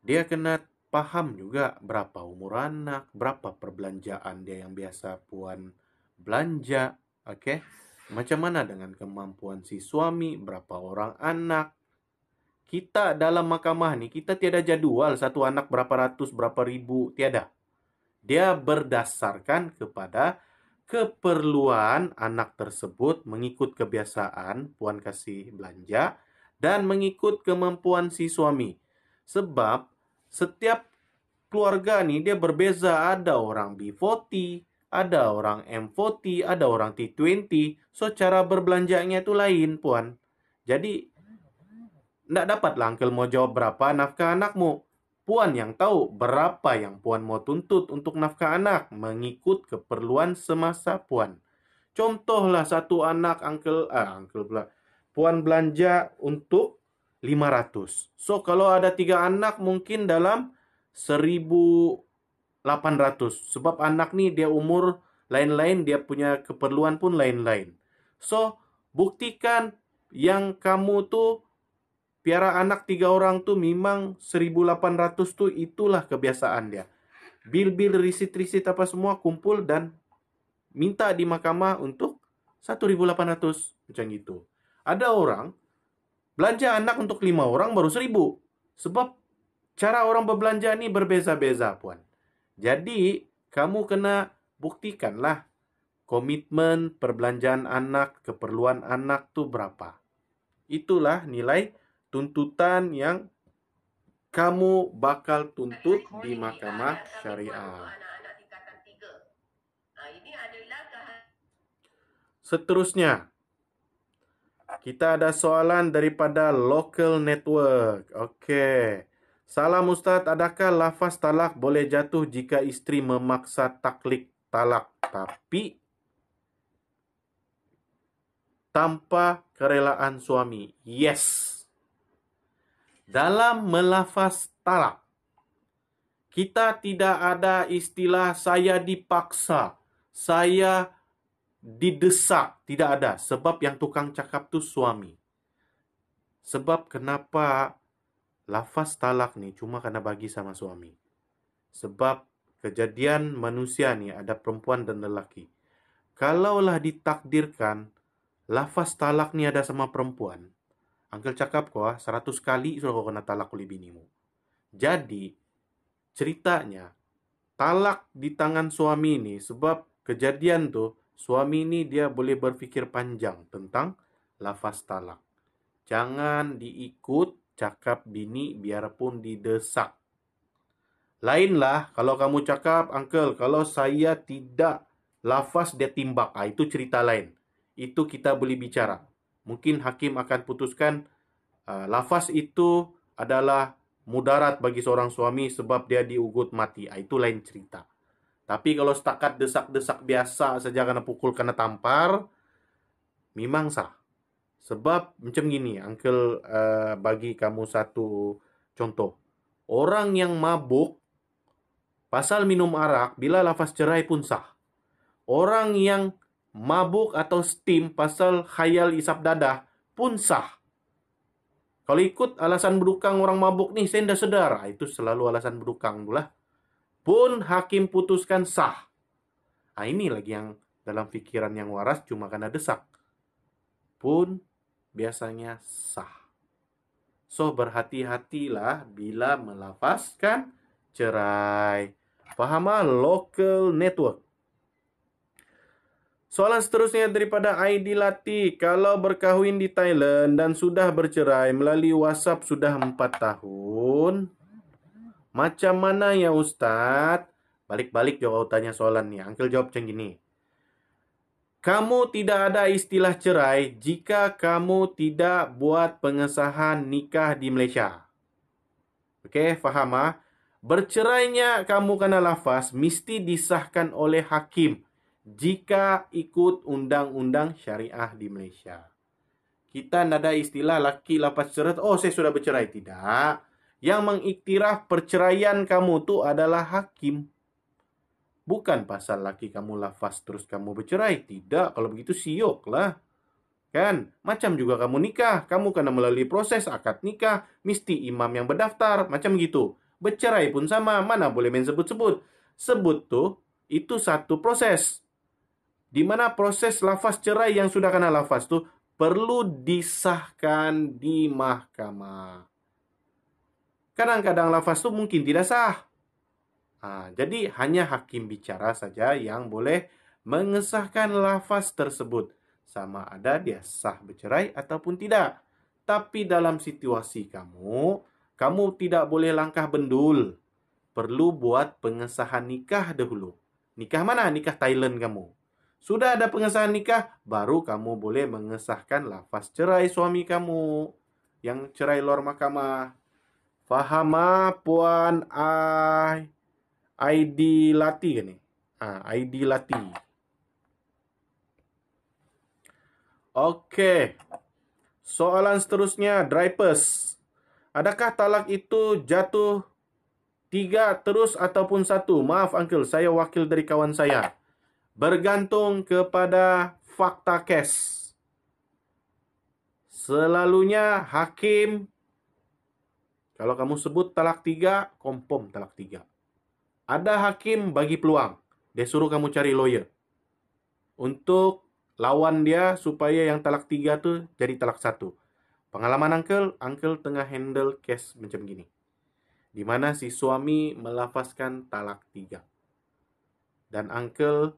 S1: dia kena paham juga berapa umur anak, berapa perbelanjaan dia yang biasa Puan belanja. Okey? Macam mana dengan kemampuan si suami, berapa orang anak. Kita dalam mahkamah ni, kita tiada jadual satu anak berapa ratus, berapa ribu, tiada. Dia berdasarkan kepada keperluan anak tersebut mengikut kebiasaan Puan kasih belanja dan mengikut kemampuan si suami. Sebab setiap keluarga nih dia berbeza. Ada orang B40, ada orang M40, ada orang T20. So, cara berbelanjanya itu lain, Puan. Jadi, nggak dapat lah Uncle mau jawab berapa nafkah anakmu. Puan yang tahu berapa yang Puan mau tuntut untuk nafkah anak mengikut keperluan semasa Puan. Contohlah satu anak Uncle pula. Puan belanja untuk 500. So, kalau ada 3 anak mungkin dalam 1.800. Sebab anak nih dia umur lain-lain, dia punya keperluan pun lain-lain. So, buktikan yang kamu tuh piara anak 3 orang tuh memang 1.800 tuh itulah kebiasaan dia. Bil-bil, risit-risit apa semua kumpul dan minta di mahkamah untuk 1.800 macam gitu. Ada orang belanja anak untuk 5 orang baru 1.000. Sebab cara orang berbelanja ini berbeza-beza, Puan. Jadi, kamu kena buktikanlah komitmen perbelanjaan anak, keperluan anak tuh berapa. Itulah nilai tuntutan yang kamu bakal tuntut di mahkamah syariah. Seterusnya, kita ada soalan daripada local network. Oke. Salam Ustadz, adakah lafaz talak boleh jatuh jika istri memaksa taklik talak tapi tanpa kerelaan suami? Yes. Dalam melafaz talak, kita tidak ada istilah saya dipaksa, saya didesak. Tidak ada. Sebab yang tukang cakap tu suami. Sebab kenapa lafaz talak nih cuma kena bagi sama suami. Sebab kejadian manusia nih ada perempuan dan lelaki. Kalaulah ditakdirkan lafaz talak nih ada sama perempuan, Uncle cakap kok 100 kali sudah kau kena talak oleh binimu. Jadi ceritanya talak di tangan suami ini sebab kejadian tuh suami ini dia boleh berpikir panjang tentang lafaz talak. Jangan diikut cakap bini biarpun didesak. Lainlah kalau kamu cakap, Uncle, kalau saya tidak lafaz dia timbak. Itu cerita lain. Itu kita boleh bicara. Mungkin hakim akan putuskan lafaz itu adalah mudarat bagi seorang suami sebab dia diugut mati. Itu lain cerita. Tapi kalau setakat desak-desak biasa saja kena pukul, kena tampar, memang sah. Sebab macam gini, Uncle bagi kamu satu contoh. Orang yang mabuk pasal minum arak, bila lafaz cerai pun sah. Orang yang mabuk atau steam pasal khayal isap dadah pun sah. Kalau ikut alasan berdukang orang mabuk nih, saya tidak sedar. Itu selalu alasan berdukang pula. Pun hakim putuskan sah. Ini lagi yang dalam pikiran yang waras cuma karena desak. Pun biasanya sah. So, berhati-hatilah bila melafazkan cerai. Faham local network. Soalan seterusnya daripada Aidi Lati. Kalau berkahwin di Thailand dan sudah bercerai melalui WhatsApp sudah 4 tahun, macam mana ya Ustadz? Balik-balik jawab tanya soalan nih. Uncle jawab macam gini. Kamu tidak ada istilah cerai jika kamu tidak buat pengesahan nikah di Malaysia. Oke, faham? Bercerainya kamu kena lafaz mesti disahkan oleh hakim jika ikut undang-undang syariah di Malaysia. Kita tidak ada istilah laki lafaz cerai, oh saya sudah bercerai. Tidak. Yang mengiktiraf perceraian kamu tu adalah hakim. Bukan pasal laki kamu lafaz terus kamu bercerai. Tidak, kalau begitu sioklah. Kan? Macam juga kamu nikah. Kamu kena melalui proses akad nikah. Mesti imam yang berdaftar. Macam gitu. Bercerai pun sama. Mana boleh main sebut-sebut. Sebut tuh, itu satu proses. Di mana proses lafaz cerai yang sudah kena lafaz tuh perlu disahkan di mahkamah. Kadang-kadang lafaz tuh mungkin tidak sah. Jadi hanya hakim bicara saja yang boleh mengesahkan lafaz tersebut. Sama ada dia sah bercerai ataupun tidak. Tapi dalam situasi kamu tidak boleh langkah bendul. Perlu buat pengesahan nikah dahulu. Nikah mana? Nikah Thailand kamu. Sudah ada pengesahan nikah, baru kamu boleh mengesahkan lafaz cerai suami kamu. Yang cerai luar mahkamah. Faham Puan ID Lati kan ni? ID Lati. Okey. Soalan seterusnya, Dreyfus. Adakah talak itu jatuh 3 terus ataupun 1? Maaf Uncle, saya wakil dari kawan saya. Bergantung kepada fakta kes. Selalunya hakim, kalau kamu sebut talak 3, confirm talak 3. Ada hakim bagi peluang. Dia suruh kamu cari lawyer. Untuk lawan dia supaya yang talak 3 tu jadi talak 1. Pengalaman Uncle tengah handle kes macam gini. Di mana si suami melafazkan talak 3. Dan Uncle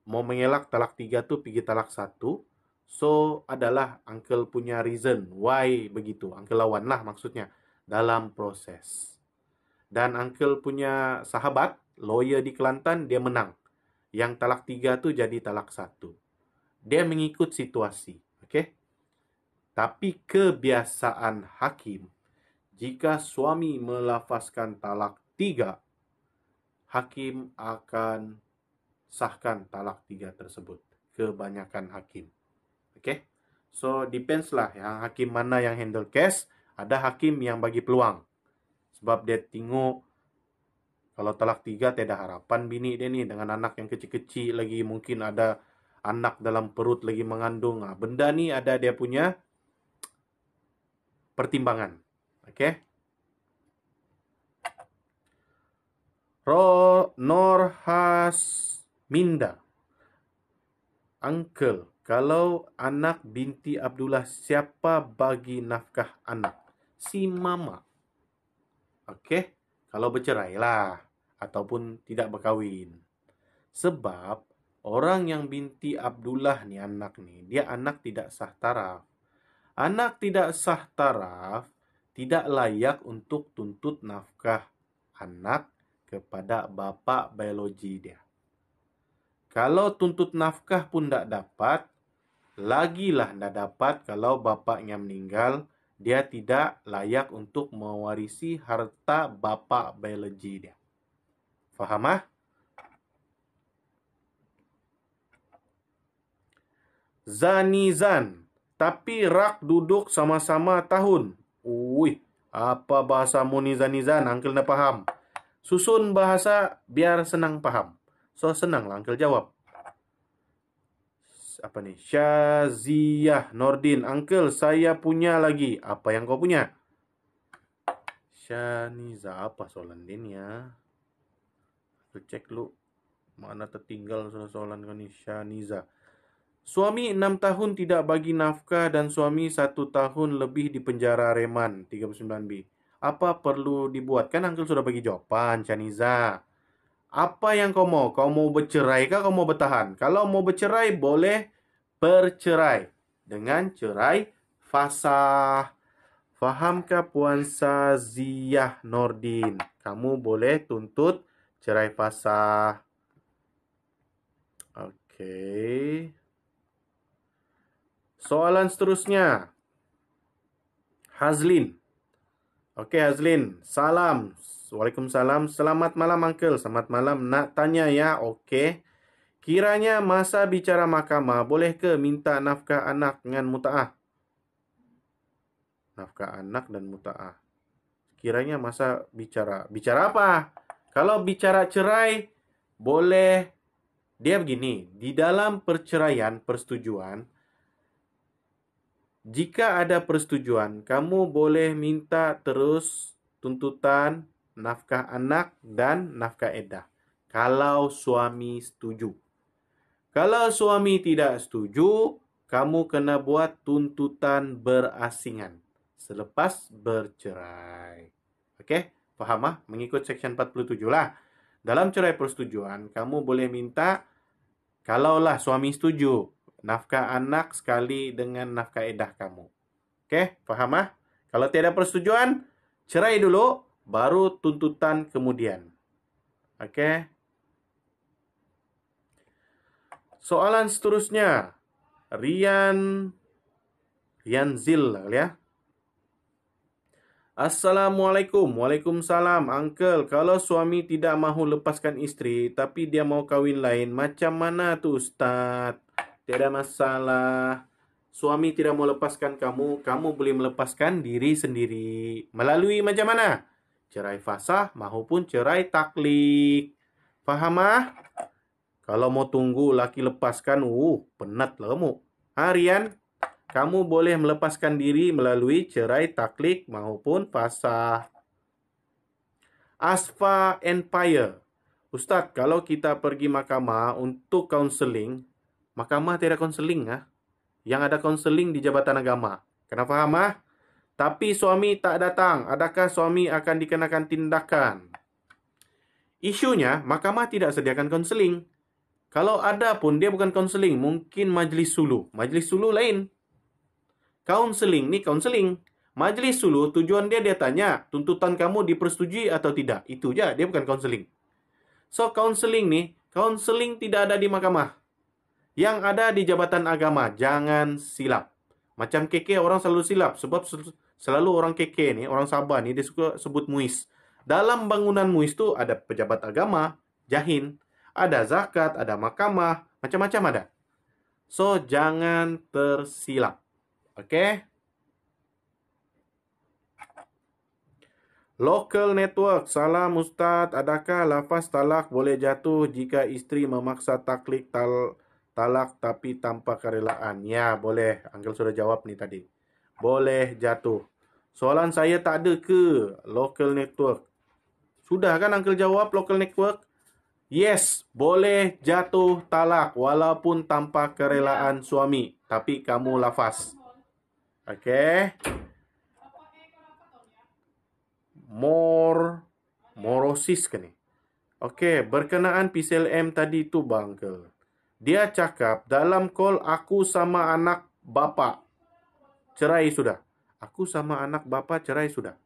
S1: mau mengelak talak 3 tu pergi talak 1. So, adalah Uncle punya reason why begitu. Uncle lawan lah maksudnya dalam proses. Dan Uncle punya sahabat, lawyer di Kelantan, dia menang. Yang talak 3 tu jadi talak 1. Dia mengikut situasi. Okay? Tapi kebiasaan hakim, jika suami melafazkan talak 3, hakim akan sahkan talak 3 tersebut. Kebanyakan hakim. Okay? So, depends lah yang hakim mana yang handle case. Ada hakim yang bagi peluang. Sebab dia tengok, kalau talak 3, tiada harapan bini dia ni. Dengan anak yang kecil-kecil lagi. Mungkin ada anak dalam perut lagi mengandung. Benda ni ada dia punya pertimbangan. Okay? Norhasminda. Uncle, kalau anak binti Abdullah, siapa bagi nafkah anak? Si mama. Okey, kalau bercerai lah ataupun tidak berkahwin. Sebab orang yang binti Abdullah ni anak ni, dia anak tidak sah taraf. Anak tidak sah taraf tidak layak untuk tuntut nafkah anak kepada bapa biologi dia. Kalau tuntut nafkah pun tak dapat, lagilah tak dapat kalau bapaknya meninggal, dia tidak layak untuk mewarisi harta bapa biologi dia. Faham ah? Zanizan, tapi rak duduk sama-sama tahun. Ui, apa bahasamu ni Zanizan? Uncle nak faham. Susun bahasa biar senang faham. So, senanglah Uncle jawab. Apa ni? Syaziyah Nordin. Uncle, saya punya lagi. Apa yang kau punya? Syaniza. Apa soalan dia ni ya? Aku cek dulu. Mana tertinggal soalan kau ni? Syaniza. Suami 6 tahun tidak bagi nafkah dan suami 1 tahun lebih di penjara reman 39B. Apa perlu dibuat? Kan Uncle sudah bagi jawaban, Syaniza. Apa yang kau mau? Kau mau bercerai kah? Kau mau bertahan? Kalau mau bercerai, boleh bercerai. Dengan cerai fasah. Fahamkah Puan Saziyah Nordin? Kamu boleh tuntut cerai fasah. Okey. Soalan seterusnya. Hazlin. Okey Hazlin. Salam. Waalaikumsalam. Selamat malam Uncle. Selamat malam. Nak tanya ya. Okey. Kiranya masa bicara mahkamah, boleh ke minta nafkah anak dengan muta'ah? Nafkah anak dan muta'ah. Kiranya masa bicara. Bicara apa? Kalau bicara cerai, boleh. Dia begini. Di dalam perceraian, persetujuan, jika ada persetujuan, kamu boleh minta terus tuntutan nafkah anak dan nafkah edah. Kalau suami setuju. Kalau suami tidak setuju, kamu kena buat tuntutan berasingan selepas bercerai. Okey? Faham? Mengikut Seksyen 47 lah. Dalam cerai persetujuan, kamu boleh minta, kalaulah suami setuju, nafkah anak sekali dengan nafkah edah kamu. Oke, paham ah? Kalau tiada persetujuan, cerai dulu, baru tuntutan kemudian. Oke. Soalan seterusnya. Rianzil ya. Assalamualaikum. Waalaikumsalam. Uncle, kalau suami tidak mahu lepaskan istri, tapi dia mau kawin lain, macam mana tuh Ustaz? Tiada masalah. Suami tidak mau lepaskan kamu, kamu boleh melepaskan diri sendiri. Melalui macam mana? Cerai fasah maupun cerai taklik. Faham ah? Kalau mau tunggu laki lepaskan, penat lah kamu. Rian, kamu boleh melepaskan diri melalui cerai taklik maupun fasah. Asfa Empire. Ustaz, kalau kita pergi mahkamah untuk kaunseling, mahkamah tidak konseling ah. Yang ada konseling di Jabatan Agama. Kena faham ah? Tapi suami tak datang, adakah suami akan dikenakan tindakan? Isunya, mahkamah tidak sediakan konseling. Kalau ada pun dia bukan konseling, mungkin majlis suluh. Majlis suluh lain. Counseling ni counseling. Majlis suluh tujuan dia tanya, tuntutan kamu dipersetujui atau tidak. Itu je, dia bukan counseling. So counseling ni, counseling tidak ada di mahkamah. Yang ada di Jabatan Agama, jangan silap. Macam KK orang selalu silap sebab selalu orang KK ni, orang Sabah ni dia suka sebut MUIS. Dalam bangunan MUIS tu ada pejabat agama, jahin, ada zakat, ada mahkamah, macam-macam ada. So jangan tersilap. Okey? Local Network. Salam Ustaz, adakah lafaz talak boleh jatuh jika isteri memaksa taklik talak tapi tanpa kerelaan? Ya, boleh. Uncle sudah jawab ni tadi. Boleh jatuh. Soalan saya tak ada ke Local Network? Sudah kan Uncle jawab Local Network? Yes, boleh jatuh talak walaupun tanpa kerelaan suami. Tapi kamu lafaz. Okey. Morosis ke ni? Okey, berkenaan PCLM tadi tu bang ke? Dia cakap dalam call aku sama anak bapa cerai sudah. Aku sama anak bapa cerai sudah.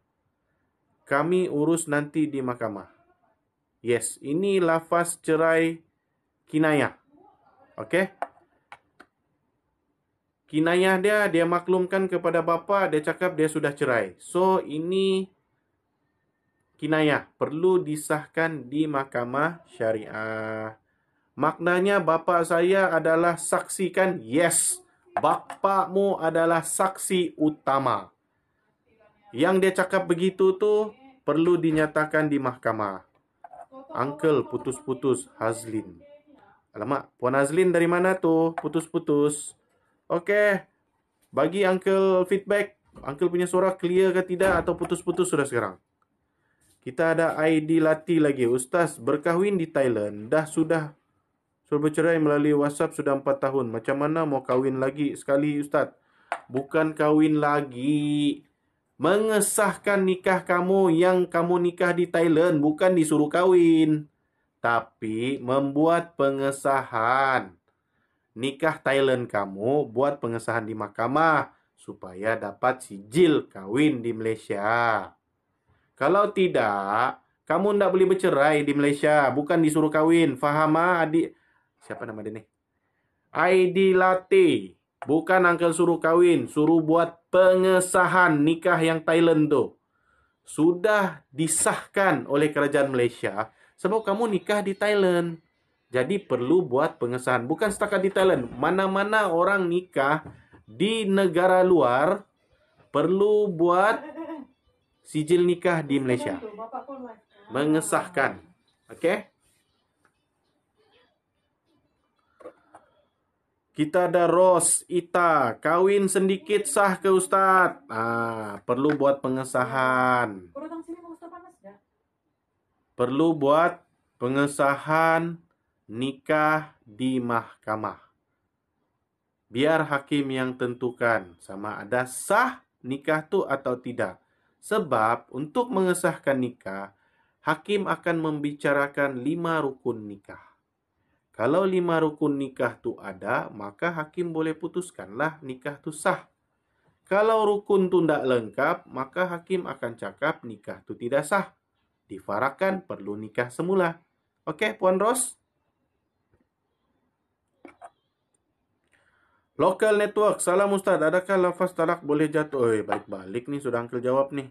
S1: Kami urus nanti di mahkamah. Yes, ini lafaz cerai kinayah. Okey. Kinayah dia maklumkan kepada bapa, dia cakap dia sudah cerai. So ini kinayah perlu disahkan di mahkamah syariah. Maknanya bapa saya adalah saksi kan? Yes. Bapakmu adalah saksi utama. Yang dia cakap begitu tu perlu dinyatakan di mahkamah. Uncle putus-putus Hazlin. Alamak, Puan Hazlin dari mana tu? Putus-putus. Okey. Bagi Uncle feedback. Uncle punya suara clear ke tidak atau putus-putus sudah sekarang? Kita ada ID Lati lagi. Ustaz, berkahwin di Thailand. Sudah bercerai melalui WhatsApp sudah 4 tahun. Macam mana mau kahwin lagi sekali Ustaz? Bukan kahwin lagi. Mengesahkan nikah kamu yang kamu nikah di Thailand. Bukan disuruh kahwin. Tapi membuat pengesahan. Nikah Thailand kamu buat pengesahan di mahkamah. Supaya dapat sijil kahwin di Malaysia. Kalau tidak, kamu tidak boleh bercerai di Malaysia. Bukan disuruh kahwin. Faham adik? Siapa nama dia ni? ID Latte. Bukan Uncle suruh kahwin. Suruh buat pengesahan nikah yang Thailand tu. Sudah disahkan oleh kerajaan Malaysia. Sebab kamu nikah di Thailand. Jadi perlu buat pengesahan. Bukan setakat di Thailand. Mana-mana orang nikah di negara luar perlu buat sijil nikah di Malaysia. Mengesahkan. Okey? Kita ada Ros Ita. Kawin sedikit sah ke Ustaz? Perlu buat pengesahan. Perlu buat pengesahan nikah di mahkamah. Biar hakim yang tentukan sama ada sah nikah tu atau tidak. Sebab untuk mengesahkan nikah, hakim akan membicarakan 5 rukun nikah. Kalau 5 rukun nikah tu ada, maka hakim boleh putuskanlah nikah tu sah. Kalau rukun tu tidak lengkap, maka hakim akan cakap nikah tu tidak sah. Difarakan perlu nikah semula. Okey, Puan Ros? Local network. Salam Ustaz. Adakah lafaz talak boleh jatuh? Balik-balik nih sudah Uncle jawab nih.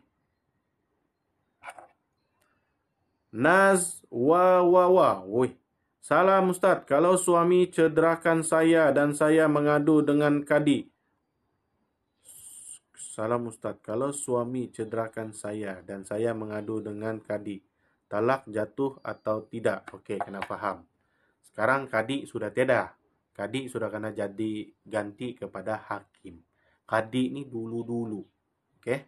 S1: Naz wa. Salam Ustaz. Kalau suami cederakan saya dan saya mengadu dengan kadi. Salam Ustaz. Kalau suami cederakan saya dan saya mengadu dengan kadi, talak jatuh atau tidak? Okey, kena faham. Sekarang kadi sudah tiada. Kadi sudah kena jadi ganti kepada hakim. Kadi ni dulu-dulu. Okey?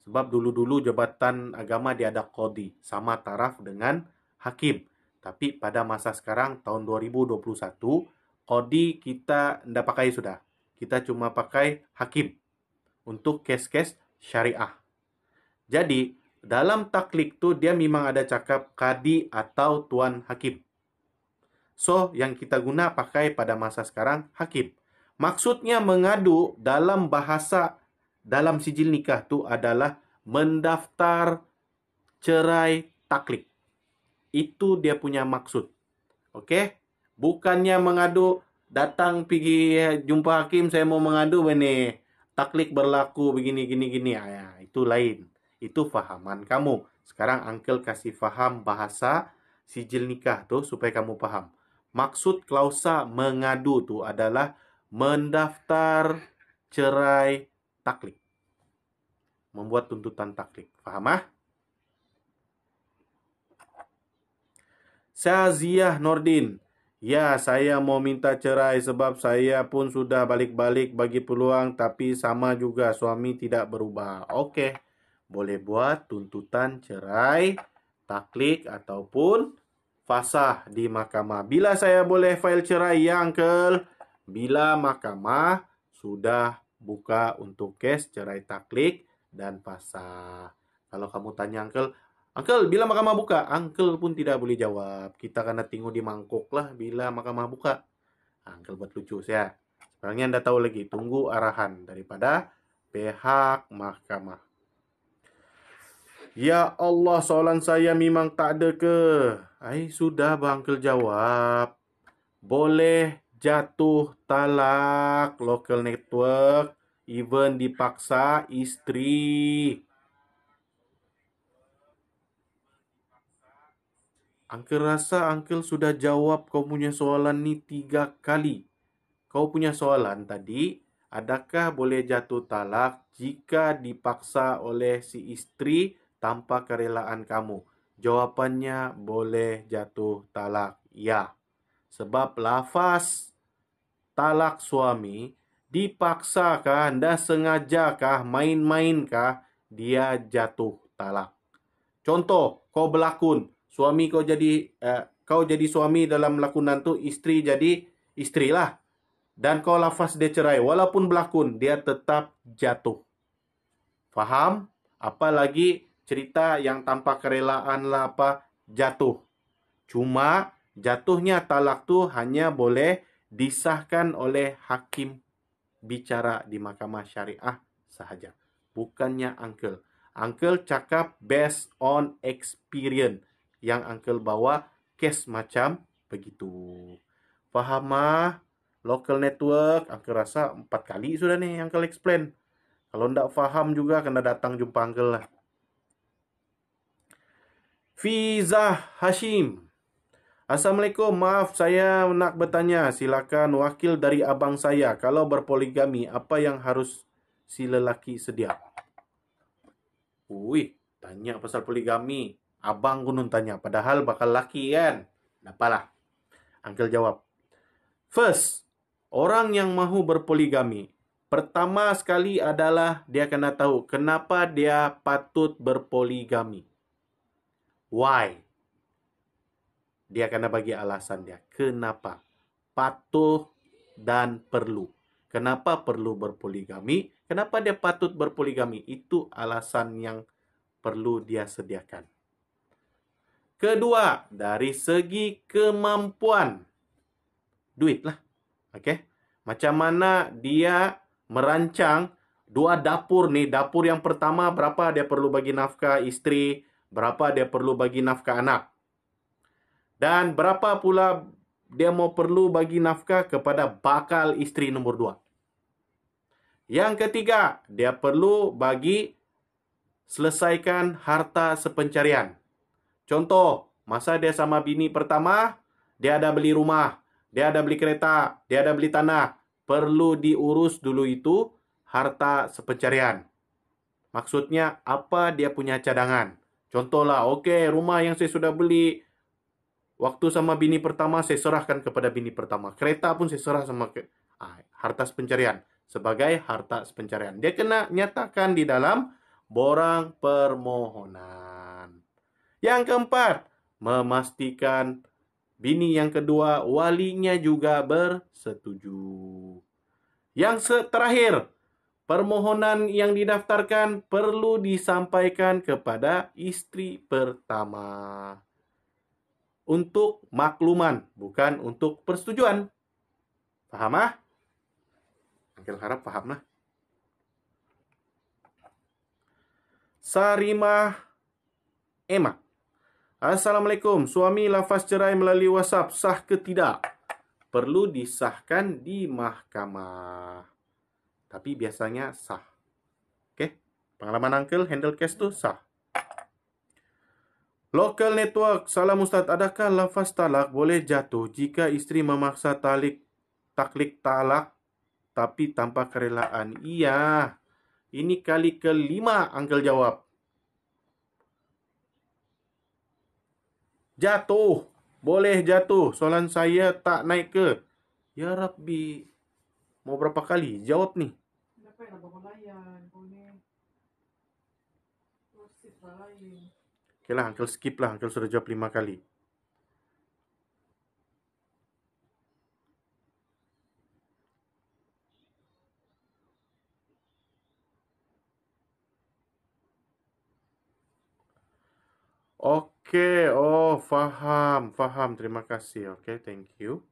S1: Sebab dulu-dulu jabatan agama dia ada qadi, sama taraf dengan hakim. Tapi pada masa sekarang tahun 2021, qadi kita tidak pakai sudah. Kita cuma pakai hakim untuk kes-kes syariah. Jadi, dalam taklik tu dia memang ada cakap kadi atau tuan hakim. So, yang kita guna pakai pada masa sekarang hakim. Maksudnya mengadu dalam bahasa dalam sijil nikah tu adalah mendaftar cerai taklik. Itu dia punya maksud. Okey? Bukannya mengadu datang pergi jumpa hakim, saya mau mengadu ini taklik berlaku begini gini. Ya, itu lain. Itu fahaman kamu. Sekarang Uncle kasih faham bahasa sijil nikah tu supaya kamu faham. Maksud klausa mengadu tu adalah mendaftar cerai taklik. Membuat tuntutan taklik. Faham ah? Syaziah Nordin. Ya, saya mau minta cerai sebab saya pun sudah balik-balik bagi peluang tapi sama juga suami tidak berubah. Okey. Boleh buat tuntutan cerai, taklik ataupun fasah di mahkamah. Bila saya boleh file cerai ya, Uncle? Bila mahkamah sudah buka untuk kes cerai taklik dan fasah. Kalau kamu tanya Uncle, bila mahkamah buka? Uncle pun tidak boleh jawab. Kita kena tengok di mangkuk lah bila mahkamah buka. Uncle buat lucu saya. Sekarangnya anda tahu lagi. Tunggu arahan daripada pihak mahkamah. Ya Allah, soalan saya memang tak ada ke? Sudah bang Uncle jawab. Boleh jatuh talak local network. Even dipaksa istri. Uncle rasa Uncle sudah jawab kau punya soalan ni 3 kali. Kau punya soalan tadi, adakah boleh jatuh talak jika dipaksa oleh si istri tanpa kerelaan kamu? Jawapannya boleh jatuh talak. Ya. Sebab lafaz talak suami dipaksakah, anda sengajakah, main-mainkah, dia jatuh talak. Contoh, kau berlakon. Suami kau jadi suami dalam lakonan tu, isteri jadi isteri lah. Dan kau lafaz dia cerai. Walaupun berlakon, dia tetap jatuh. Faham? Apalagi cerita yang tanpa kerelaan lah jatuh. Cuma jatuhnya talak tu hanya boleh disahkan oleh hakim bicara di mahkamah syariah sahaja. Bukannya Uncle. Uncle cakap based on experience yang Uncle bawa kes macam begitu. Faham ah? Local network, Uncle rasa 4 kali sudah nih Uncle explain. Kalau tidak faham juga kena datang jumpa Uncle lah. Fizah Hashim. Assalamualaikum, maaf saya nak bertanya. Silakan wakil dari abang saya. Kalau berpoligami, apa yang harus si lelaki sedia? Tanya pasal poligami. Abang gunung tanya. Padahal bakal laki kan? Apalah. Uncle jawab. First, orang yang mahu berpoligami, pertama sekali adalah dia kena tahu kenapa dia patut berpoligami. Why? Dia kena bagi alasan dia. Kenapa? Patuh dan perlu. Kenapa perlu berpoligami? Kenapa dia patut berpoligami? Itu alasan yang perlu dia sediakan. Kedua, dari segi kemampuan. Duit lah. Okey. Macam mana dia merancang Dua dapur nih. Dapur yang pertama berapa dia perlu bagi nafkah istri, berapa dia perlu bagi nafkah anak. Dan berapa pula dia mau perlu bagi nafkah kepada bakal istri nomor 2. Yang ketiga, dia perlu bagi selesaikan harta sepencarian. Contoh, masa dia sama bini pertama, dia ada beli rumah, dia ada beli kereta, dia ada beli tanah. Perlu diurus dulu itu harta sepencarian. Maksudnya apa dia punya cadangan. Contohlah, oke, rumah yang saya sudah beli waktu sama bini pertama saya serahkan kepada bini pertama. Kereta pun saya serah sama harta pencarian sebagai harta pencarian. Dia kena nyatakan di dalam borang permohonan. Yang keempat, memastikan bini yang kedua walinya juga bersetuju. Yang terakhir, permohonan yang didaftarkan perlu disampaikan kepada istri pertama. Untuk makluman, bukan untuk persetujuan. Paham ah? Angkel harap paham lah. Sarimah Emma. Assalamualaikum. Suami lafaz cerai melalui WhatsApp sah ke tidak? Perlu disahkan di mahkamah. Tapi biasanya sah. Oke? Pengalaman Uncle handle case tu sah. Local Network. Salam Ustaz. Adakah lafaz talak boleh jatuh jika isteri memaksa taklik talak tapi tanpa kerelaan? Iya. Ini kali kelima Uncle jawab. Jatuh. Boleh jatuh. Soalan saya tak naik ke? Ya Rabbi. Mau berapa kali? Jawab nih. Oke lah, Uncle skip lah. Uncle sudah jawab 5 kali. Oke, oh faham. Terima kasih. Oke, thank you.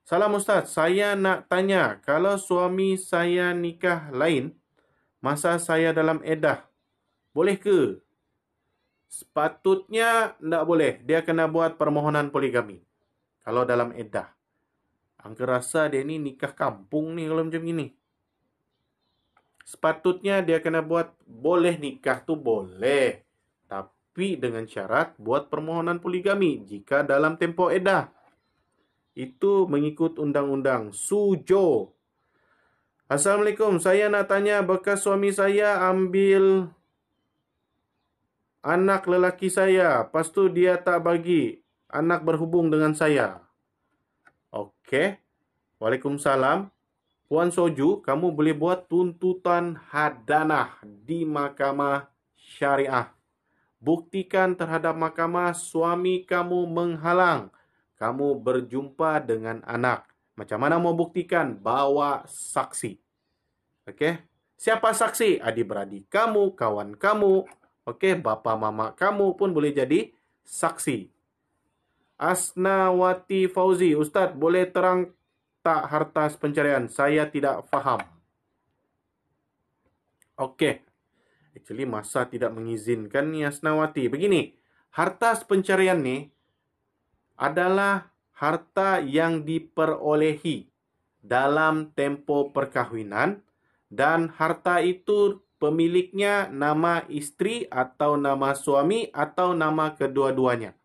S1: Salam Ustaz, saya nak tanya, kalau suami saya nikah lain, masa saya dalam edah, boleh ke? Sepatutnya tidak boleh. Dia kena buat permohonan poligami. Kalau dalam edah. Angka rasa dia ni nikah kampung ni kalau macam ini. Sepatutnya dia kena buat, boleh nikah tu boleh. Tapi dengan syarat buat permohonan poligami jika dalam tempoh edah. Itu mengikut undang-undang Sujo. Assalamualaikum, saya nak tanya, bekas suami saya ambil anak lelaki saya, lepas tu dia tak bagi anak berhubung dengan saya. Okey. Waalaikumsalam. Puan Soju, kamu boleh buat tuntutan hadanah di mahkamah syariah. Buktikan terhadap mahkamah suami kamu menghalang kamu berjumpa dengan anak. Macam mana mau buktikan? Bawa saksi. Okey. Siapa saksi? Adik-beradik kamu, kawan kamu. Okey, bapa mama kamu pun boleh jadi saksi. Asnawati Fauzi, Ustaz, boleh terang tak harta pencarian? Saya tidak faham. Okey. Actually, masa tidak mengizinkan ni Asnawati. Begini, harta pencarian ni adalah harta yang diperolehi dalam tempoh perkahwinan dan harta itu pemiliknya nama istri atau nama suami atau nama kedua-duanya.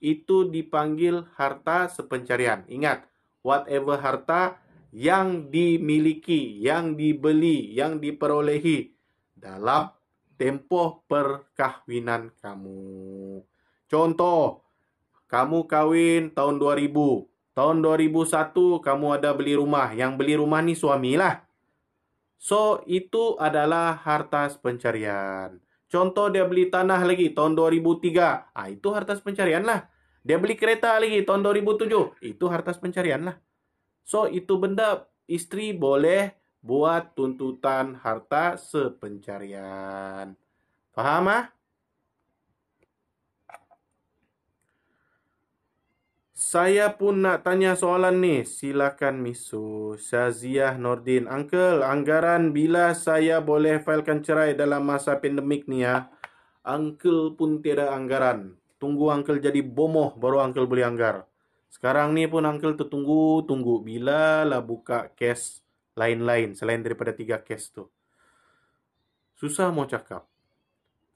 S1: Itu dipanggil harta sepencarian. Ingat, whatever harta yang dimiliki, yang dibeli, yang diperolehi dalam tempoh perkahwinan kamu. Contoh, kamu kahwin tahun 2000. Tahun 2001 kamu ada beli rumah. Yang beli rumah ni suamilah. So, itu adalah harta pencarian. Contoh dia beli tanah lagi tahun 2003. Itu harta pencarian lah. Dia beli kereta lagi tahun 2007. Itu harta pencarian lah. So, itu benda istri boleh buat tuntutan harta sepencarian. Faham ah? Saya pun nak tanya soalan nih. Silakan Misu. Syaziah Nordin. Uncle, anggaran bila saya boleh filekan cerai dalam masa pandemik ni ya? Uncle pun tiada anggaran. Tunggu Uncle jadi bomoh baru Uncle boleh anggar. Sekarang ni pun Uncle tertunggu-tunggu. Bila lah buka case lain-lain selain daripada 3 case tu. Susah mau cakap.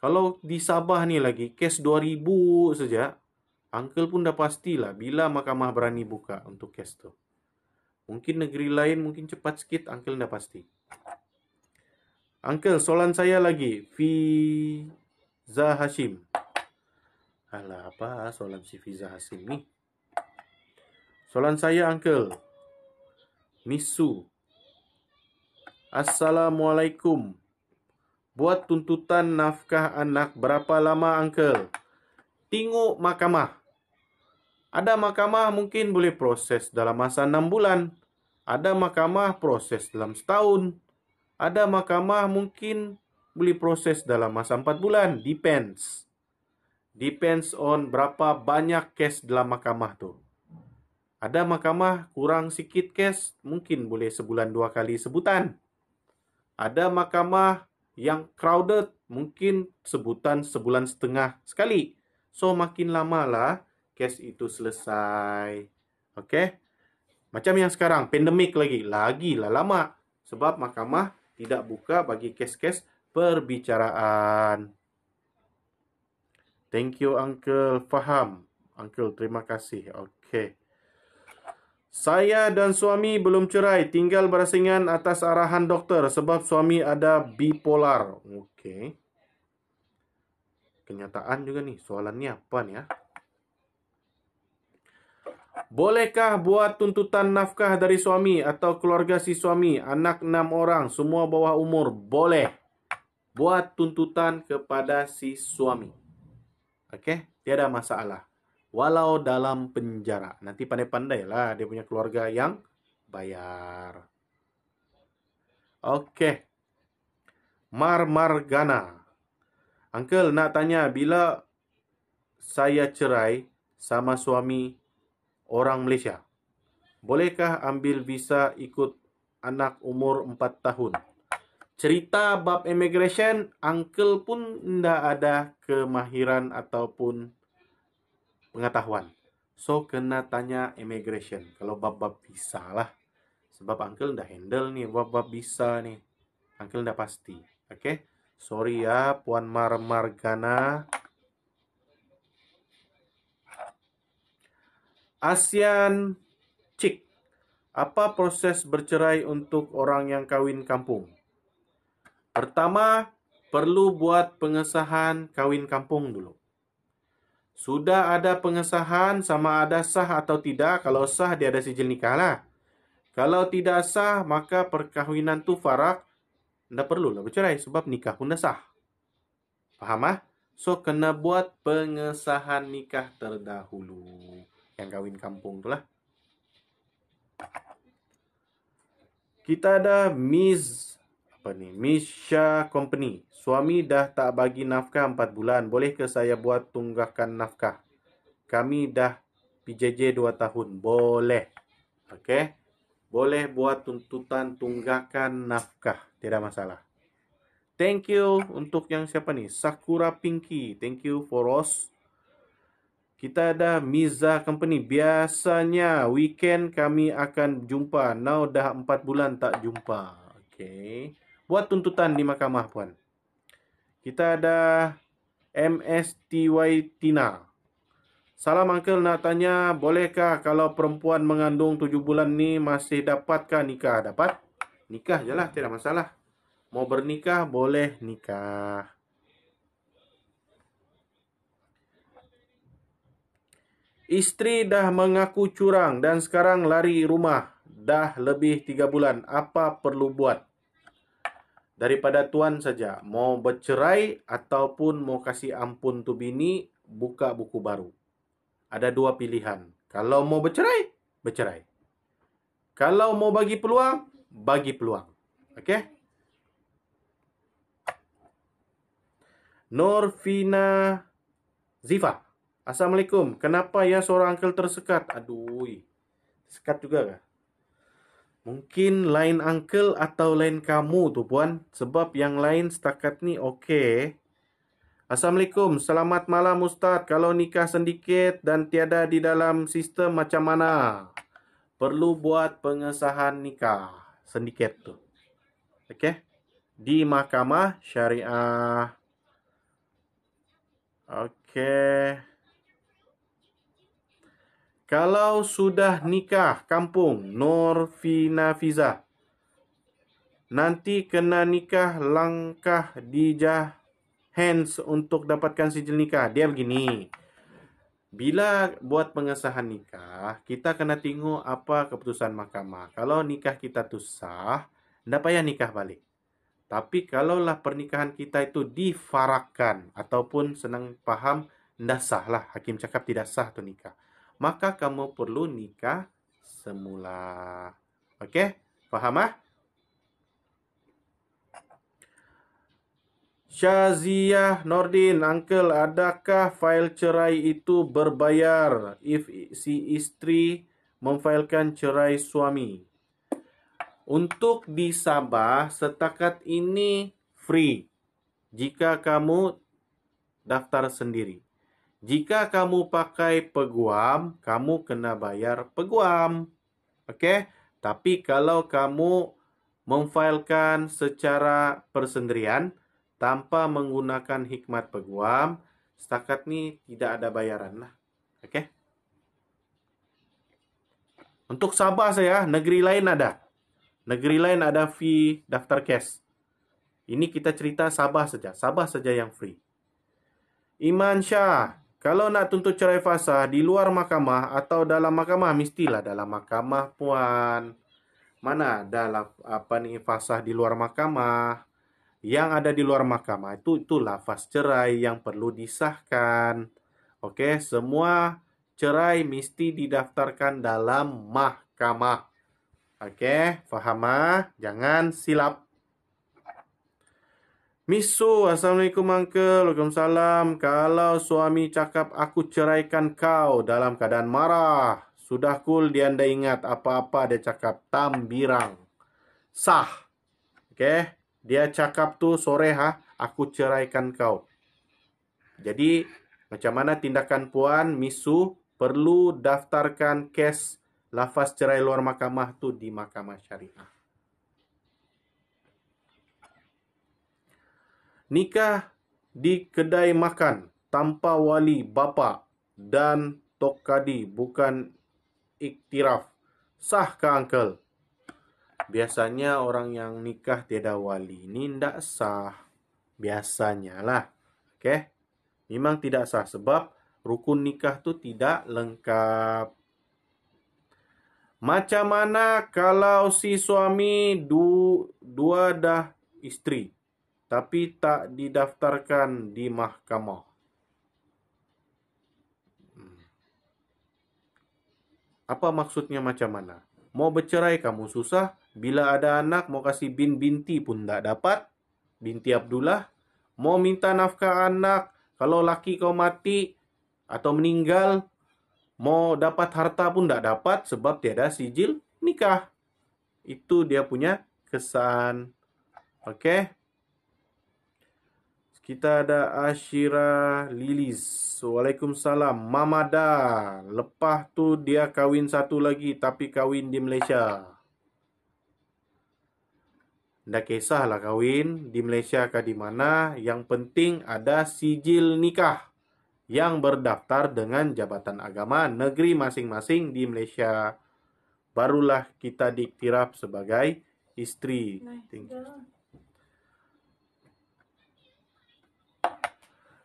S1: Kalau di Sabah ni lagi, case 2000 saja. Uncle pun dah pastilah bila mahkamah berani buka untuk kes tu. Mungkin negeri lain mungkin cepat sikit, Uncle dah pasti. Uncle, soalan saya lagi. Fiza Hashim. Alah, apa soalan si Fiza Hashim ni? Soalan saya, Uncle. Misu. Assalamualaikum. Buat tuntutan nafkah anak berapa lama, Uncle? Tengok mahkamah. Ada mahkamah mungkin boleh proses dalam masa 6 bulan. Ada mahkamah proses dalam setahun. Ada mahkamah mungkin boleh proses dalam masa 4 bulan. Depends. Depends on berapa banyak kes dalam mahkamah tu. Ada mahkamah kurang sikit kes, mungkin boleh sebulan 2 kali sebutan. Ada mahkamah yang crowded, mungkin sebutan sebulan setengah sekali. So, makin lama lah kes itu selesai. Okey? Macam yang sekarang, pandemik lagi lah lama. Sebab mahkamah tidak buka bagi kes-kes perbicaraan. Thank you, Uncle. Faham. Uncle, terima kasih. Okey. Saya dan suami belum cerai, tinggal berasingan atas arahan doktor sebab suami ada bipolar. Okey. Kenyataan juga nih, soalannya apa nih ya? Bolehkah buat tuntutan nafkah dari suami atau keluarga si suami, anak 6 orang, semua bawah umur? Boleh. Buat tuntutan kepada si suami. Okey, tiada masalah. Walau dalam penjara. Nanti pandai-pandailah dia punya keluarga yang bayar. Okey. Margana. Uncle nak tanya, bila saya cerai sama suami orang Malaysia, bolehkah ambil visa ikut anak umur 4 tahun? Cerita bab immigration, Uncle pun tidak ada kemahiran ataupun pengetahuan. So, kena tanya immigration. Kalau bab-bab visa lah. Sebab Uncle dah handle ni, bab-bab visa ni. Uncle dah pasti. Okay? Sorry ya, Puan Margana. ASEAN Chick. Apa proses bercerai untuk orang yang kahwin kampung? Pertama, perlu buat pengesahan kahwin kampung dulu. Sudah ada pengesahan sama ada sah atau tidak. Kalau sah, dia ada sijil nikah lah. Kalau tidak sah, maka perkahwinan tu farak. Tidak perlulah bercerai sebab nikah pun dah sah. Faham ah? So, kena buat pengesahan nikah terdahulu. Yang kahwin kampung tu lah. Kita ada Miss Shah Company. Suami dah tak bagi nafkah 4 bulan. Boleh ke saya buat tunggakan nafkah? Kami dah PJJ 2 tahun. Boleh. Okey. Boleh buat tuntutan tunggakan nafkah. Tidak masalah. Thank you untuk yang siapa ni? Sakura Pinky. Thank you for Ross. Kita ada Miza Company. Biasanya weekend kami akan jumpa. Now dah 4 bulan tak jumpa. Okey. Buat tuntutan di mahkamah, puan. Kita ada MSTY Tina. Salam Uncle, nak tanya, bolehkah kalau perempuan mengandung 7 bulan ni masih dapatkah nikah? Dapat? Nikah je lah, tidak masalah. Mau bernikah, boleh nikah. Isteri dah mengaku curang dan sekarang lari rumah. Dah lebih 3 bulan. Apa perlu buat? Daripada tuan saja. Mau bercerai ataupun mau kasih ampun tu bini, buka buku baru. Ada 2 pilihan. Kalau mau bercerai, bercerai. Kalau mau bagi peluang, bagi peluang. Okey? Norvina Zifa. Assalamualaikum. Kenapa ya suara uncle tersekat? Aduh, sekat juga kah? Mungkin lain uncle atau lain kamu tuh puan. Sebab yang lain setakat ni okey. Assalamualaikum. Selamat malam Ustaz. Kalau nikah sedikit dan tiada di dalam sistem macam mana? Perlu buat pengesahan nikah sedikit tu. Okey. Di mahkamah syariah. Okey. Kalau sudah nikah kampung Nur Finafiza, nanti kena nikah langkah dijah hands untuk dapatkan sijil nikah. Dia begini. Bila buat pengesahan nikah, kita kena tengok apa keputusan mahkamah. Kalau nikah kita tu sah, tidak payah nikah balik. Tapi kalaulah pernikahan kita itu difarakkan ataupun senang faham, tidak sah lah. Hakim cakap tidak sah tu nikah. Maka kamu perlu nikah semula. Okey? Faham ah? Syaziyah Nordin, Uncle, adakah fail cerai itu berbayar if si isteri memfailkan cerai suami? Untuk di Sabah, setakat ini free jika kamu daftar sendiri. Jika kamu pakai peguam, kamu kena bayar peguam. Okey? Tapi kalau kamu memfailkan secara persendirian tanpa menggunakan hikmat peguam, setakat ni tidak ada bayaran lah. Okey? Untuk Sabah saya, negeri lain ada. Negeri lain ada fee daftar kes. Ini kita cerita Sabah saja. Sabah saja yang free. Iman Syah, kalau nak tuntut cerai fasah di luar mahkamah atau dalam mahkamah, mestilah dalam mahkamah puan. Mana dalam fasah di luar mahkamah? Yang ada di luar mahkamah itu lafaz cerai yang perlu disahkan. Okey, semua cerai mesti didaftarkan dalam mahkamah. Okey, faham ah? Jangan silap. Misu, Assalamualaikum Uncle. Waalaikumsalam. Kalau suami cakap aku ceraikan kau dalam keadaan marah, sudah cool dia anda ingat apa-apa dia cakap tambirang. Sah. Okey, dia cakap tu sore aku ceraikan kau. Jadi macam mana tindakan puan Misu perlu daftarkan kes lafaz cerai luar mahkamah tu di mahkamah syariah. Nikah di kedai makan tanpa wali bapa dan tok kadi bukan iktiraf. Sah ke Uncle? Biasanya orang yang nikah tiada wali ni tidak sah. Biasanya lah. Okey? Memang tidak sah sebab rukun nikah tu tidak lengkap. Macam mana kalau si suami dua dah isteri tapi tak didaftarkan di mahkamah? Apa maksudnya macam mana? Mau bercerai kamu susah, bila ada anak mau kasih binti pun tak dapat, binti Abdullah. Mau minta nafkah anak, kalau laki kau mati atau meninggal, mau dapat harta pun tak dapat sebab tiada sijil nikah. Itu dia punya kesan. Okey? Kita ada Ashira Lilis. Waalaikumsalam. Mamada. Lepas tu dia kahwin satu lagi tapi kahwin di Malaysia. Dah kisahlah kahwin di Malaysia ke di mana. Yang penting ada sijil nikah yang berdaftar dengan Jabatan Agama negeri masing-masing di Malaysia. Barulah kita diiktiraf sebagai isteri.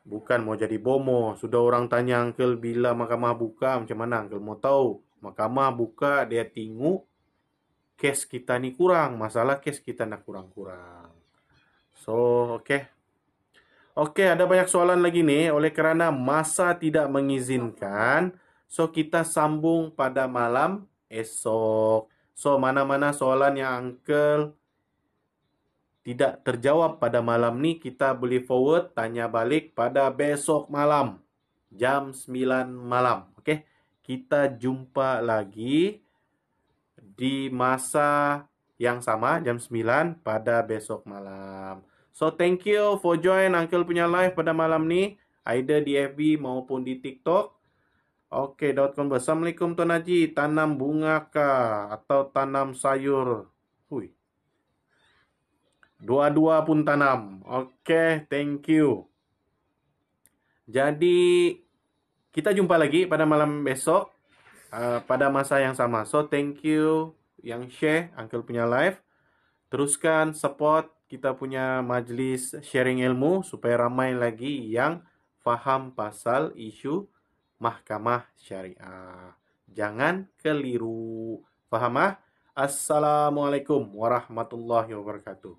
S1: Bukan mau jadi bomo. Sudah orang tanya Uncle bila mahkamah buka, macam mana Uncle mau tahu? Mahkamah buka, dia tengok kes kita ni kurang. Masalah kes kita nak kurang-kurang. So, okey. Okey, ada banyak soalan lagi ni. Oleh kerana masa tidak mengizinkan, so kita sambung pada malam esok. So, mana-mana soalan yang Uncle tidak terjawab pada malam ni, kita boleh forward tanya balik pada besok malam. jam 9 malam. Oke, kita jumpa lagi di masa yang sama jam 9 pada besok malam. So thank you for join Uncle punya live pada malam ni, either di FB maupun di TikTok. Oke, Assalamualaikum Tuan Haji, tanam bunga kah atau tanam sayur? Hui, dua-dua pun tanam. Oke, thank you. Jadi kita jumpa lagi pada malam besok pada masa yang sama. So thank you yang share Uncle punya live. Teruskan support kita punya majlis sharing ilmu supaya ramai lagi yang faham pasal isu mahkamah syariah. Jangan keliru. Faham ah? Assalamualaikum warahmatullahi wabarakatuh.